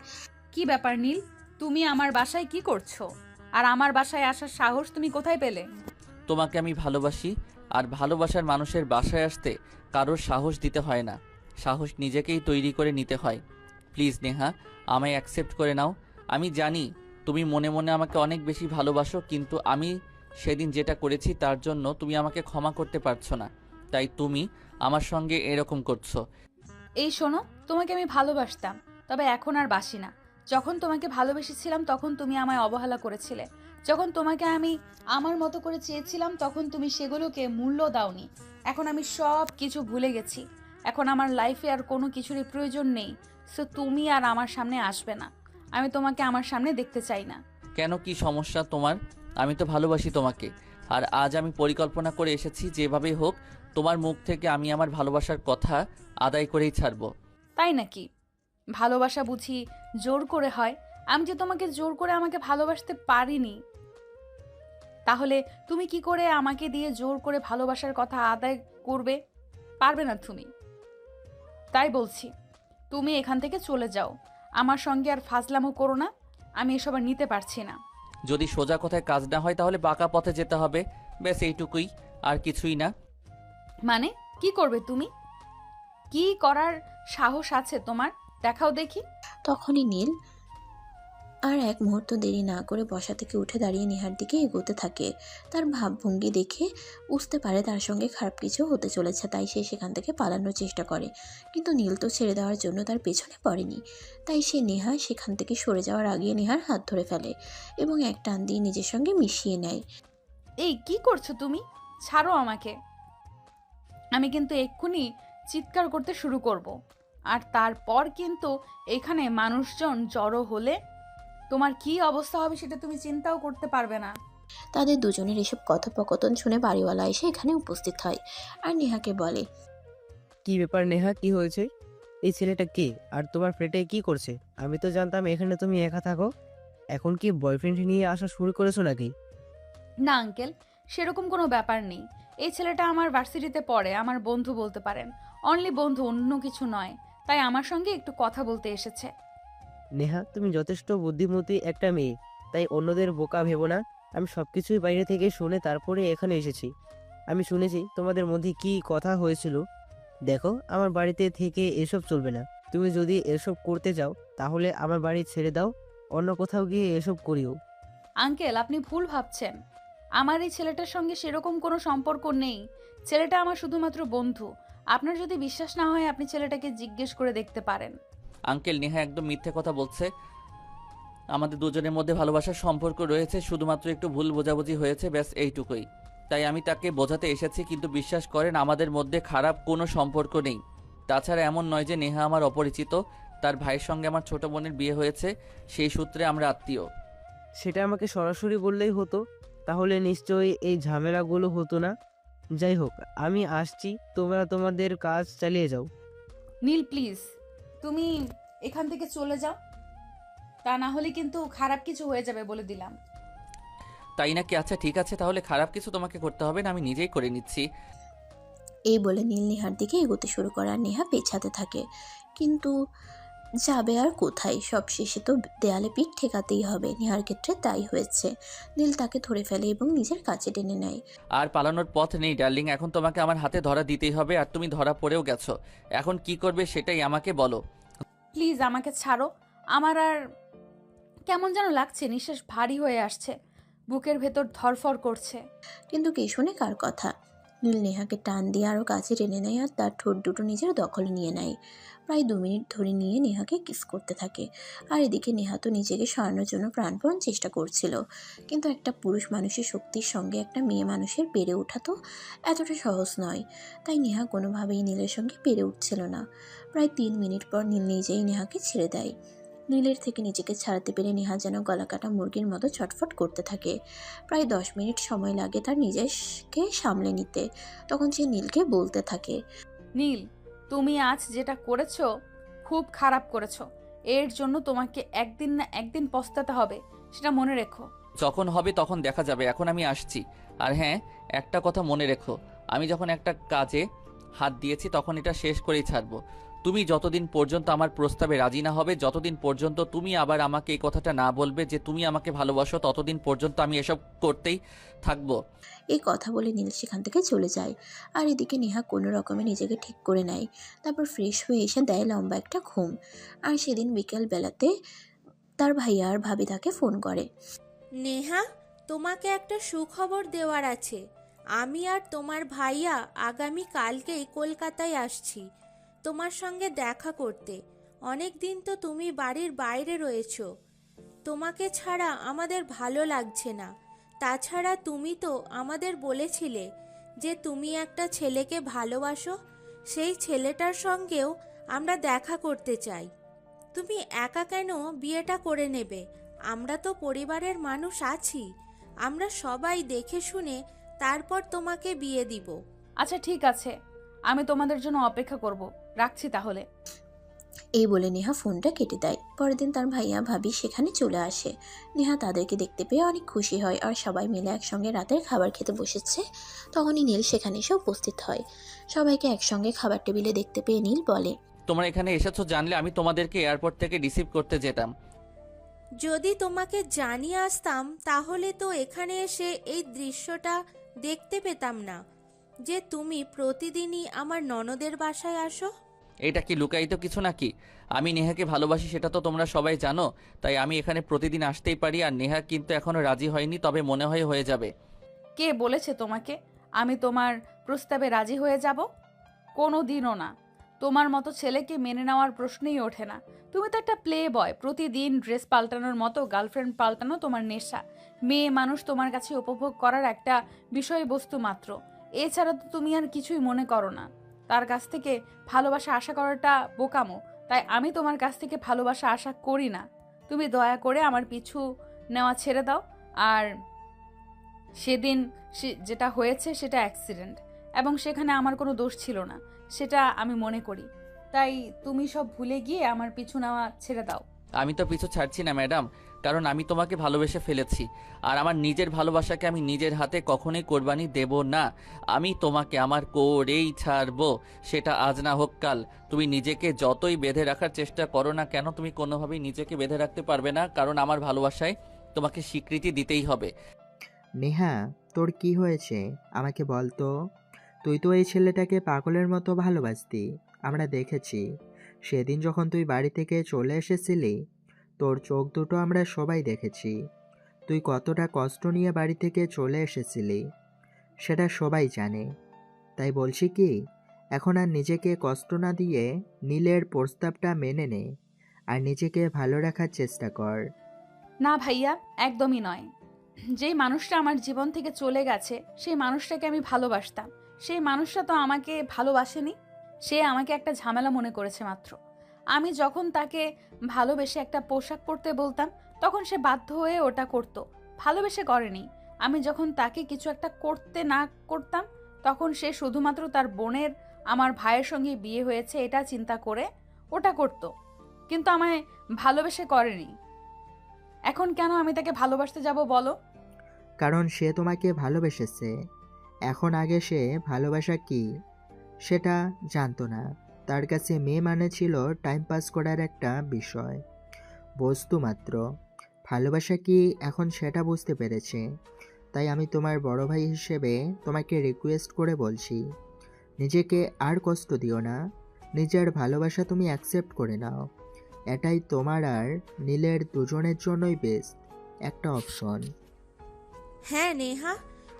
কি ব্যাপার নীল, তুমি আমার বাসায় কি করছো? আর আমার বাসায় আসার সাহস তুমি কোথায় পেলে? তোমাকে আমি ভালোবাসি, আর ভালোবাসার মানুষের বাসায় আসতে কারোর সাহস দিতে হয় না, সাহস নিজেকেই তৈরি করে নিতে হয়। প্লিজ নেহা, আমায় অ্যাকসেপ্ট করে নাও। আমি জানি তুমি মনে মনে আমাকে অনেক বেশি ভালোবাসো, কিন্তু আমি সেদিন যেটা করেছি তার জন্য তুমি আমাকে ক্ষমা করতে পারছো না, তাই তুমি আমার সঙ্গে এরকম করছো। এই শোনো, তোমাকে আমি ভালোবাসতাম, তবে এখন আর বাসি না। যখন তোমাকে ভালোবেসেছিলাম তখন তুমি আমায় অবহেলা করেছিলে, যখন তোমাকে আমি আমার মতো করে চেয়েছিলাম তখন তুমি সেগুলোকে মূল্য দাওনি। এখন আমি সব কিছু ভুলে গেছি, এখন আমার লাইফে আর কোনো কিছুরই প্রয়োজন নেই। সো তুমি আর আমার সামনে আসবে না, আমি তোমাকে আমার সামনে দেখতে চাই না। কেন, কি সমস্যা তোমার? আমি তো ভালোবাসি তোমাকে, আর আজ আমি পরিকল্পনা করে এসেছি যেভাবেই হোক তোমার মুখ থেকে আমি আমার ভালোবাসার কথা আদায় করেই ছাড়বো। তাই নাকি? ভালোবাসা বুঝি জোর করে হয়? আমি যে তোমাকে জোর করে আমাকে ভালোবাসতে পারিনি, তাহলে তুমি কি করে আমাকে দিয়ে জোর করে ভালোবাসার কথা আদায় করবে? পারবে না তুমি। তাই বলছি তুমি এখান থেকে চলে যাও, আমার সঙ্গে আর ফাজলামো করো না, আমি এসব আর নিতে পারছি না। যদি সোজা কথায় কাজ না হয় তাহলে বাঁকা পথে যেতে হবে, ব্যাস এইটুকুই, আর কিছুই না। মানে কি করবে তুমি? কি করার সাহস আছে তোমার? দেখাও দেখি। তখনই নীল আর এক মুহূর্ত দেরি না করে বসা থেকে উঠে দাঁড়িয়ে নেহার দিকে এগোতে থাকে। তার ভাবভঙ্গি দেখে বুঝতে পারে তার সঙ্গে খারাপ কিছু হতে চলেছে, তাই সে সেখান থেকে পালানোর চেষ্টা করে। কিন্তু নীল তো ছেড়ে দেওয়ার জন্য তার পেছনে পড়েনি, তাই সে নেহা সেখান থেকে সরে যাওয়ার আগে নেহার হাত ধরে ফেলে এবং এক টান দিয়ে নিজের সঙ্গে মিশিয়ে নেয়। এই কি করছো তুমি? ছাড়ো আমাকে, আমি কিন্তু এক্ষুনি চিৎকার করতে শুরু করব, আর তারপর কিন্তু এখানে মানুষজন জড়ো হলে তোমার কি অবস্থা হবে সেটা তুমি চিন্তাও করতে পারবে না। তাদের দুজনের এসব কথোপকথন শুনে বাড়িওয়ালা এসে এখানে উপস্থিত হয় আর নেহাকে বলে, কি ব্যাপার নেহা, কি হয়েছে? এই ছেলেটা কে, আর তোমার ফ্ল্যাটে কি করছে? আমি তো জানতাম এখানে তুমি একা থাকো, এখন কি বয়ফ্রেন্ড নিয়ে আসা শুরু করেছো নাকি? না আঙ্কেল, সেরকম কোনো ব্যাপার নেই। এই ছেলেটা আমার ভার্সিটিতে পড়ে, আমার বন্ধু বলতে পারেন, অনলি বন্ধু, অন্য কিছু নয়। তাই আমার সঙ্গে একটু কথা বলতে এসেছে। নেহা, তুমি যথেষ্ট বুদ্ধিমতী একটা মেয়ে, তাই অন্যদের বোকা ভেবো না। আমি সবকিছুই বাইরে থেকে শুনে তারপরে এখানে এসেছি। আমি শুনেছি তোমাদের মধ্যে কি কথা হয়েছিল। দেখো, আমার বাড়িতে থেকে এসব চলবে না। তুমি যদি এসব করতে চাও তাহলে আমার বাড়ি ছেড়ে দাও, অন্য কোথাও গিয়ে এসব করিও। আঙ্কেল, আপনি ভুল ভাবছেন। আমার এই ছেলেটার সঙ্গে সেরকম কোনো সম্পর্ক নেই। ছেলেটা আমার শুধুমাত্র বন্ধু। আপনার যদি বিশ্বাস না হয় আপনি ছেলেটাকে জিজ্ঞেস করে দেখতে পারেন। আঙ্কেল, নেহা একদম মিথ্যে কথা বলছে। আমাদের দুজনের মধ্যে ভালোবাসার সম্পর্ক রয়েছে, শুধুমাত্র একটু ভুল বোঝাবুঝি হয়েছে, ব্যাস এইটুকুই। তাই আমি তাকে বোঝাতে এসেছি, কিন্তু বিশ্বাস করেন আমাদের মধ্যে খারাপ কোনো সম্পর্ক নেই। তাছাড়া এমন নয় যে নেহা আমার অপরিচিত। তার ভাইয়ের সঙ্গে আমার ছোট বোনের বিয়ে হয়েছে, সেই সূত্রে আমরা আত্মীয়। সেটা আমাকে সরাসরি বললেই হতো, তাহলে নিশ্চয়ই এই ঝামেলাগুলো হতো না। যাই হোক, আমি আসছি, তোমরা তোমাদের কাজ চালিয়ে যাও। নীল, প্লিজ তুমি এখান থেকে চলে যাও, তা না হলে কিন্তু খারাপ কিছু হয়ে যাবে বলে দিলাম। তাই নাকি? আচ্ছা ঠিক আছে, তাহলে খারাপ কিছু তোমাকে করতে হবে না, আমি নিজেই করে নিচ্ছি। এই বলে নীল নেহার দিকে এগোতে শুরু করে আর নেহা পেছাতে থাকে। কিন্তু যাবে আর কোথায়, সব শেষে তো দেয়ালে পিঠ ঠেকাতেই হবে। নেহার ক্ষেত্রে তাই হয়েছে। নীল তাকে ধরে ফেলে এবং নিজের কাছে টেনে নেয়। আর পালানোর পথ নেই ডার্লিং, এখন তোমাকে আমার হাতে ধরা দিতেই হবে। আর তুমি ধরা পড়েও গেছো, এখন কি করবে সেটাই আমাকে বলো। প্লিজ আমাকে ছাড়ো। আমার আর কেমন যেন লাগছে, নিঃশ্বাস ভারী হয়ে আসছে, বুকের ভেতর ধরফর করছে। কিন্তু কে শুনে কার কথা। নীল নেহাকে টান দিয়ে আরও কাছে টেনে নেয় আর তার ঠোঁট দুটো নিজের দখলে নিয়ে নেয়। প্রায় 2 মিনিট ধরে নিয়ে নেহাকে কিস করতে থাকে। আর এদিকে নেহা তো নিজেকে সরানোর জন্য প্রাণপণ চেষ্টা করছিল, কিন্তু একটা পুরুষ মানুষের শক্তির সঙ্গে একটা মেয়ে মানুষের পেরে ওঠা তো এতটা সহজ নয়। তাই নেহা কোনোভাবেই নীলের সঙ্গে পেরে উঠছিল না। প্রায় 3 মিনিট পর নীল নিজেই নেহাকে ছেড়ে দেয়। নীলের থেকে নিজেকে ছাড়াতে পেরে নেহা যেন গলাকাটা মুরগির মতো ছটফট করতে থাকে। প্রায় 10 মিনিট সময় লাগে তার নিজেকে সামলে নিতে। তখন সে নীলকে বলতে থাকে, নীল, তুমি আজ যেটা করেছো খুব খারাপ করেছো। এর জন্য তোমাকে একদিন না একদিন পস্তাতে হবে, সেটা মনে রেখো। যখন হবে তখন দেখা যাবে, এখন আমি আসছি। আর হ্যাঁ, একটা কথা মনে রেখো, আমি যখন একটা কাজে হাত দিয়েছি তখন এটা শেষ করেই ছাড়বো। তুমি যতদিন পর্যন্ত আমার প্রস্তাবে রাজি না হবে, যতদিন পর্যন্ত তুমি আবার আমাকে এই কথাটা না বলবে যে তুমি আমাকে ভালোবাসো, ততদিন পর্যন্ত আমি এসব করতেই থাকবো। এই কথা বলে নীল সেখান থেকে চলে যায়। আর এদিকে নেহা কোনো রকমে নিজেকে ঠিক করে নেয়। তারপর ফ্রেশ হয়ে এসে দেয় লম্বা একটা ঘুম। আর সেদিন বিকেল বেলাতে তার ভাইয়া আর ভাবি তাকে ফোন করে। নেহা, তোমাকে একটা সুখবর দেওয়ার আছে। আমি আর তোমার ভাইয়া আগামী কালকেই কলকাতায় আসছি তোমার সঙ্গে দেখা করতে। অনেক দিন তো তুমি বাড়ির বাইরে রয়েছো, তোমাকে ছাড়া আমাদের ভালো লাগছে না। তাছাড়া তুমি তো আমাদের বলেছিলে যে তুমি একটা ছেলেকে ভালোবাসো, সেই ছেলেটার সঙ্গেও আমরা দেখা করতে চাই। তুমি একা কেন বিয়েটা করে নেবে? আমরা তো পরিবারের মানুষ আছি, আমরা সবাই দেখে শুনে তারপর তোমাকে বিয়ে দিব। আচ্ছা ঠিক আছে, আমি তোমাদের জন্য অপেক্ষা করব, রাখছি তাহলে। এই বলে নেহা ফোনটা কেটে দেয়। পরের দিন তার ভাইয়া ভাবি সেখানে চলে আসে। নেহা তাদেরকে দেখতে পেয়ে অনেক খুশি হয় আর সবাই মিলে একসঙ্গে রাতের খাবার খেতে বসেছে। তখনই নীল সেখানে এসে উপস্থিত হয়। সবাইকে একসঙ্গে খাবার টেবিলে দেখতে পেয়ে নীল বলে, তোমরা এখানে এসেছো জানলে আমি তোমাদেরকে এয়ারপোর্ট থেকে রিসিভ করতে যেতাম। যদি তোমাকে জানিয়ে আসতাম তাহলে তো এখানে এসে এই দৃশ্যটা দেখতে পেতাম না যে তুমি প্রতিদিনই আমার ননদের বাসায় আসো। এটা কি লুকায়িত কিছু নাকি? আমি নেহাকে ভালোবাসি সেটা তো তোমরা সবাই জানো, তাই আমি এখানে প্রতিদিন আসতেই পারি। আর নেহা কিন্তু এখনো রাজি হয়নি, তবে মনে হয় হয়ে যাবে। কে বলেছে তোমাকে আমি তোমার প্রস্তাবে রাজি হয়ে যাব? কোনো দিনও না। তোমার মতো ছেলেকে মেনে নেওয়ার প্রশ্নই ওঠে না। তুমি তো একটা প্লে বয়, প্রতিদিন ড্রেস পাল্টানোর মতো গার্লফ্রেন্ড পাল্টানো তোমার নেশা। মেয়ে মানুষ তোমার কাছে উপভোগ করার একটা বিষয়বস্তু মাত্র, এছাড়া তো তুমি আর কিছুই মনে করো না। তার কাছ থেকে ভালোবাসা আশা করাটা বোকামো, তাই আমি তোমার কাছ থেকে ভালোবাসা আশা করি না। তুমি দয়া করে আমার পিছু নেওয়া ছেড়ে দাও। আর সেদিন যেটা হয়েছে সেটা অ্যাক্সিডেন্ট, এবং সেখানে আমার কোনো দোষ ছিল না, সেটা আমি মনে করি। তাই তুমি সব ভুলে গিয়ে আমার পিছু নেওয়া ছেড়ে দাও। আমি তো পিছু ছাড়ছি না ম্যাডাম, কারণ আমি তোমাকে ভালোবেসে ফেলেছি। আর আমার নিজের ভালোবাসাকে আমি নিজের হাতে কখনোই কোরবানি দেব না। আমি তোমাকে আমার করেই ছাড়বো, সেটা আজ না হোক কাল। তুমি নিজেকে যতই বেঁধে রাখার চেষ্টা করো না কেন, তুমি কোনোভাবেই নিজেকে বেঁধে রাখতে পারবে না, কারণ আমার ভালোবাসায় তোমাকে স্বীকৃতি দিতেই হবে। নেহা, তোর কি হয়েছে আমাকে বল তো। তুই তো এই ছেলেটাকে পাগলের মতো ভালোবাসতি, আমরা দেখেছি। সেদিন যখন তুই বাড়ি থেকে চলে এসেছিলি, তোর চোখ দুটো আমরা সবাই দেখেছি। তুই কতটা কষ্ট নিয়ে বাড়ি থেকে চলে এসেছিলি সেটা সবাই জানে। তাই বলছি কি, এখন আর নিজেকে কষ্ট না দিয়ে নীলের প্রস্তাবটা মেনে নে আর নিজেকে ভালো রাখার চেষ্টা কর। না ভাইয়া, একদমই নয়। যেই মানুষটা আমার জীবন থেকে চলে গেছে সেই মানুষটাকে আমি ভালোবাসতাম। সেই মানুষটা তো আমাকে ভালোবাসেনি, সে আমাকে একটা ঝামেলা মনে করেছে মাত্র। আমি যখন তাকে ভালোবেসে একটা পোশাক পরতে বলতাম তখন সে বাধ্য হয়ে ওটা করত, ভালোবেসে করেনি। আমি যখন তাকে কিছু একটা করতে না করতাম তখন সে শুধুমাত্র তার বোনের আমার ভাইয়ের সঙ্গে বিয়ে হয়েছে এটা চিন্তা করে ওটা করত, কিন্তু আমায় ভালোবেসে করেনি। এখন কেন আমি তাকে ভালোবাসতে যাব বলো? কারণ সে তোমাকে ভালোবেসেছে। এখন আগে সে ভালোবাসা কি সেটা জানতো না। তার কাছে মেয়ে মানে ছিল টাইম পাস করার একটা বিষয়, বস্তু মাত্র। ভালোবাসা কি এখন সেটা বুঝতে পেরেছে। তাই আমি তোমার বড় ভাই হিসেবে তোমাকে রিকোয়েস্ট করে বলছি, নিজেকে আর কষ্ট দিও না। নিজের ভালোবাসা তুমি অ্যাকসেপ্ট করে নাও। এটাই তোমার আর নীলের দুজনের জন্যই বেস্ট একটা অপশন। হ্যাঁ নেহা,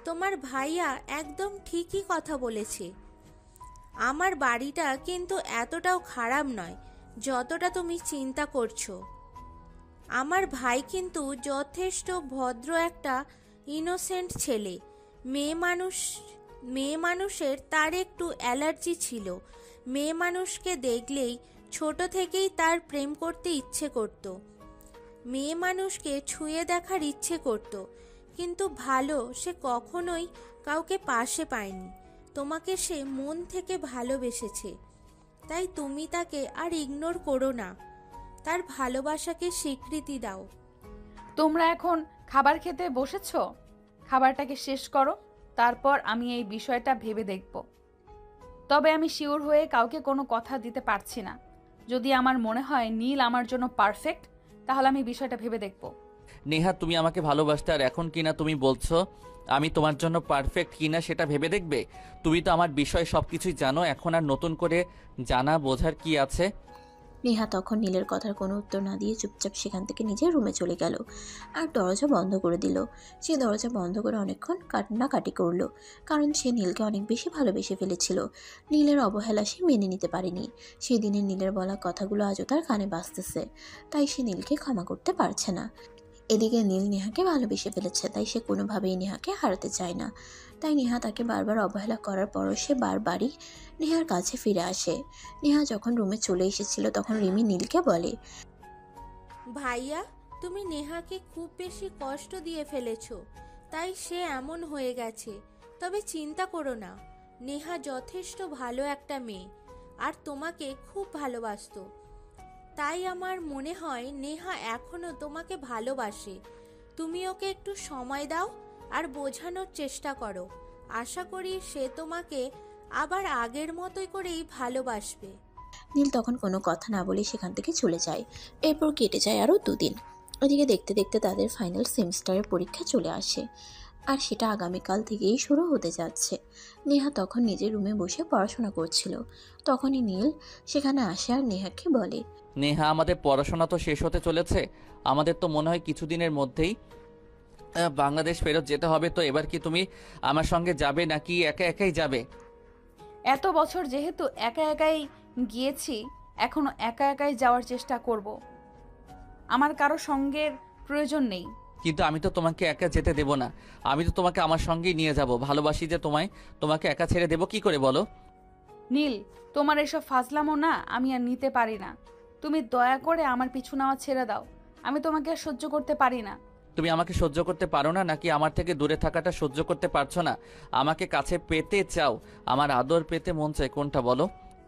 তোমার ভাইয়া একদম ঠিকই কথা বলেছে। আমার বাড়িটা কিন্তু এতটাও খারাপ নয় যতটা তুমি চিন্তা করছো। আমার ভাই কিন্তু যথেষ্ট ভদ্র একটা ইনোসেন্ট ছেলে। মেয়ে মানুষের তার একটু অ্যালার্জি ছিল। মেয়ে মানুষকে দেখলেই ছোট থেকেই তার প্রেম করতে ইচ্ছে করত, মেয়ে মানুষকে ছুঁয়ে দেখার ইচ্ছে করত। কিন্তু ভালো সে কখনোই কাউকে পাশে পায়নি। তোমাকে সে মন থেকে ভালোবেসেছে, তাই তুমি তাকে আর ইগনোর করো না। তার ভালোবাসাকে স্বীকৃতি দাও। তোমরা এখন খাবার খেতে বসেছো, খাবারটাকে শেষ করো, তারপর আমি এই বিষয়টা ভেবে দেখব। তবে আমি শিওর হয়ে কাউকে কোনো কথা দিতে পারছি না। যদি আমার মনে হয় নীল আমার জন্য পারফেক্ট, তাহলে আমি বিষয়টা ভেবে দেখব। নেহা, তুমি আমাকে ভালোবাসতে, আর এখন কিনা তুমি বলছো আমি তোমার জন্য পারফেক্ট কিনা সেটা ভেবে দেখবে? তুমি তো আমার বিষয়ে সবকিছুই জানো, এখন আর নতুন করে জানা বোঝার কি আছে? নেহা তখন নীলের কথার কোনো উত্তর না দিয়ে চুপচাপ সেখান থেকে নিজের রুমে চলে গেল আর দরজা বন্ধ করে দিল। সে দরজা বন্ধ করে অনেকক্ষণ কান্নাকাটি করলো, কারণ সে নীলকে অনেক বেশি ভালোবেসে ফেলেছিল। নীলের অবহেলা সে মেনে নিতে পারেনি। সেদিনের নীলের বলা কথাগুলো আজও তার কানে বাজতেছে, তাই সে নীলকে ক্ষমা করতে পারছে না। এদিকে নীল নেহাকে ভালোবেসে ফেলেছে, তাই সে কোনোভাবেই নেহাকে হারাতে চায় না। তাই নেহা তাকে বারবার অবহেলা করার পরও সে বারবারই নেহার কাছে ফিরে আসে। নেহা যখন রুমে চলে এসেছিল তখন রিমি নীলকে বলে, ভাইয়া, তুমি নেহাকে খুব বেশি কষ্ট দিয়ে ফেলেছো, তাই সে এমন হয়ে গেছে। তবে চিন্তা করো না, নেহা যথেষ্ট ভালো একটা মেয়ে আর তোমাকে খুব ভালোবাসতো। তাই আমার মনে হয় নেহা এখনো তোমাকে ভালোবাসে। তুমি ওকে একটু সময় দাও আর বোঝানোর চেষ্টা করো। আশা করি সে তোমাকে আবার আগের মতোই করেই ভালোবাসবে। নীল তখন কোনো কথা না বলে সেখান থেকে চলে যায়। এরপর কেটে যায় আরও 2 দিন। ওদিকে দেখতে দেখতে তাদের ফাইনাল সেমিস্টারের পরীক্ষা চলে আসে, আর সেটা আগামীকাল থেকেই শুরু হতে যাচ্ছে। নেহা তখন নিজের রুমে বসে পড়াশোনা করছিল। তখনই নীল সেখানে আসে আর নেহাকে বলে, নেহা, আমাদের পড়াশোনা তো শেষ হতে চলেছে। আমাদের তো মনে হয় কিছুদিনের মধ্যেই বাংলাদেশ ফেরত যেতে হবে। তো এবার কি তুমি আমার সঙ্গে যাবে নাকি একা একাই যাবে? এত বছর যেহেতু একা একাই গিয়েছি, এখনো একা একাই যাওয়ার চেষ্টা করব। আমার কারো সঙ্গের প্রয়োজন নেই। কিন্তু আমি তো তোমাকে একা যেতে দেব না। আমি তো তোমাকে আমার সঙ্গেই নিয়ে যাব। ভালোবাসি যে তোমায়, তোমাকে একা ছেড়ে দেব কি করে বলো? নীল, তোমার এসব ফাজলামো না আমি আর নিতে পারি না। তুমি দয়া করে আমার পিছু নেওয়া ছেড়ে দাও। আমি তোমাকে আর সহ্য করতে পারি না। তুমি আমাকে সহ্য করতে পারো না, নাকি আমার থেকে দূরে থাকাটা সহ্য করতে পারছো না? আমাকে কাছে পেতে চাও, আমার আদর পেতে মন চায়, কোনটা বলো?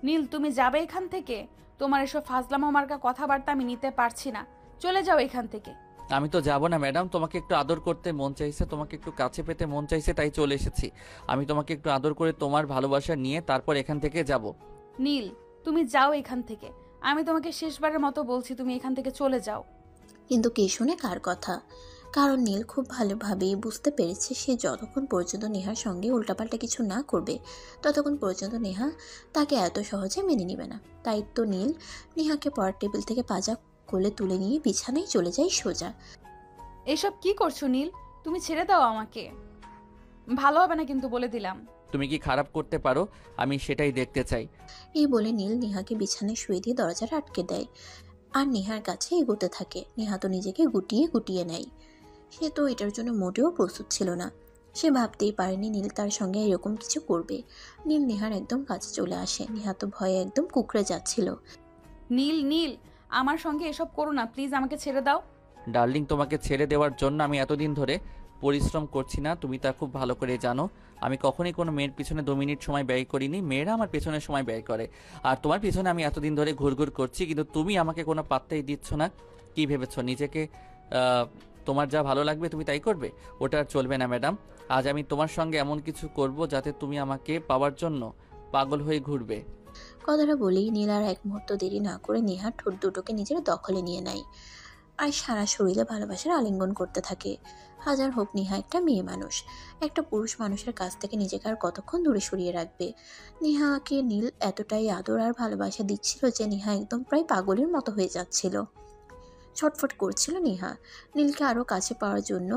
নীল, তুমি যাবে এখান থেকে? তোমার এসব ফাজলামো মার্কা কথাবার্তা আমি নিতে পারছি না। চলে যাও এখান থেকে। আমি তো যাব না ম্যাডাম, তোমাকে একটু আদর করতে মন চাইছে, তোমাকে একটু কাছে পেতে মন চাইছে, তাই চলে এসেছি। আমি তোমাকে একটু আদর করে তোমার ভালোবাসা নিয়ে তারপর এখান থেকে যাব। নীল, তুমি যাও এখান থেকে। আমি তোমাকে শেষবারের মতো বলছি, তুমি এখান থেকে চলে যাও। কিন্তু কে শুনে কার কথা? কারণ নীল খুব ভালোভাবেই বুঝতে পেরেছে সে যতক্ষণ পর্যন্ত নেহার সঙ্গে উল্টাপাল্টা কিছু না করবে ততক্ষণ পর্যন্ত নেহা তাকে এত সহজে মেনে নেবে না। তাই তো নীল নেহাকে পড়ার টেবিল থেকে পাজা কোলে তুলে নিয়ে বিছানায় চলে যায় সোজা। এসব কি করছো নীল? তুমি ছেড়ে দাও আমাকে, ভালো হবে না কিন্তু, বলে দিলাম। তুমি কি খারাপ করতে পারো? আমি সেটাই দেখতে চাই। এই বলে নীল নেহাকে বিছানায় শুয়ে দিয়ে দরজাটা আটকে দেয় আর নেহার কাছে এগোতে থাকে। নেহা তো নিজেকে গুটিয়ে গুটিয়ে নেয়। সে তো এটার জন্য মোটেও প্রস্তুত ছিল না। সে ভাবতেই পারেনি নীল তার সঙ্গে এরকম কিছু করবে। নীল নেহার একদম কাছে চলে আসে। নেহা তো ভয়ে একদম কুঁকড়ে যাচ্ছিল। নীল, নীল, আমার সঙ্গে এসব করো না প্লিজ, আমাকে ছেড়ে দাও। ডার্লিং, তোমাকে ছেড়ে দেওয়ার জন্য আমি এতদিন ধরে পরিশ্রম করছি না, তুমি তা খুব ভালো করে জানো। আমি কখনোই কোনো মেয়ের পিছনে 2 মিনিট সময় ব্যয় করিনি, মেয়েরা আমার পেছনে সময় ব্যয় করে। আর তোমার পিছনে আমি এতদিন ধরে ঘুরঘুর করছি, কিন্তু তুমি আমাকে কোনো পাত্তাই দিচ্ছ না। কি ভেবেছো নিজেকে? তোমার যা ভালো লাগবে তুমি তাই করবে? ওটা আর চলবে না ম্যাডাম। আজ আমি তোমার সঙ্গে এমন কিছু করব যাতে তুমি আমাকে পাওয়ার জন্য পাগল হয়ে ঘুরবে। কথাটা বলেই নীল আর এক মুহূর্ত দেরি না করে নেহার ঠোঁট দুটোকে নিজের দখলে নিয়ে নেয় আর সারা শরীরে ভালোবাসার আলিঙ্গন করতে থাকে। হাজার হোক নেহা একটা মেয়ে মানুষ, একটা পুরুষ মানুষের কাছ থেকে নিজেকে আর কতক্ষণ দূরে সরিয়ে রাখবে। নেহাকে নীল এতটাই আদর আর ভালোবাসা দিচ্ছিল যে নেহা একদম প্রায় পাগলের মতো হয়ে যাচ্ছিল। ছটফট করছিল নেহা নীলকে আরও কাছে পাওয়ার জন্য।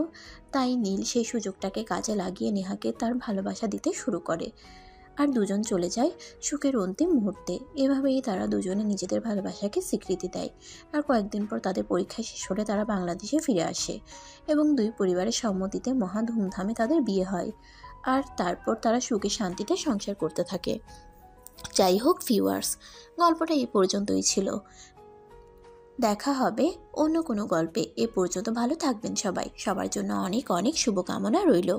তাই নীল সেই সুযোগটাকে কাজে লাগিয়ে নেহাকে তার ভালোবাসা দিতে শুরু করে আর দুজন চলে যায় সুখের অন্তিম মুহূর্তে। এভাবেই তারা দুজনে নিজেদের ভালোবাসাকে স্বীকৃতি দেয়। আর কয়েকদিন পর তাদের পরীক্ষা শেষ হলে তারা বাংলাদেশে ফিরে আসে এবং দুই পরিবারের সম্মতিতে মহা ধুমধামে তাদের বিয়ে হয়। আর তারপর তারা সুখে শান্তিতে সংসার করতে থাকে। যাই হোক ভিউয়ার্স, গল্পটা এই পর্যন্তই ছিল। দেখা হবে অন্য কোনো গল্পে। এ পর্যন্ত ভালো থাকবেন সবাই। সবার জন্য অনেক অনেক শুভকামনা রইল।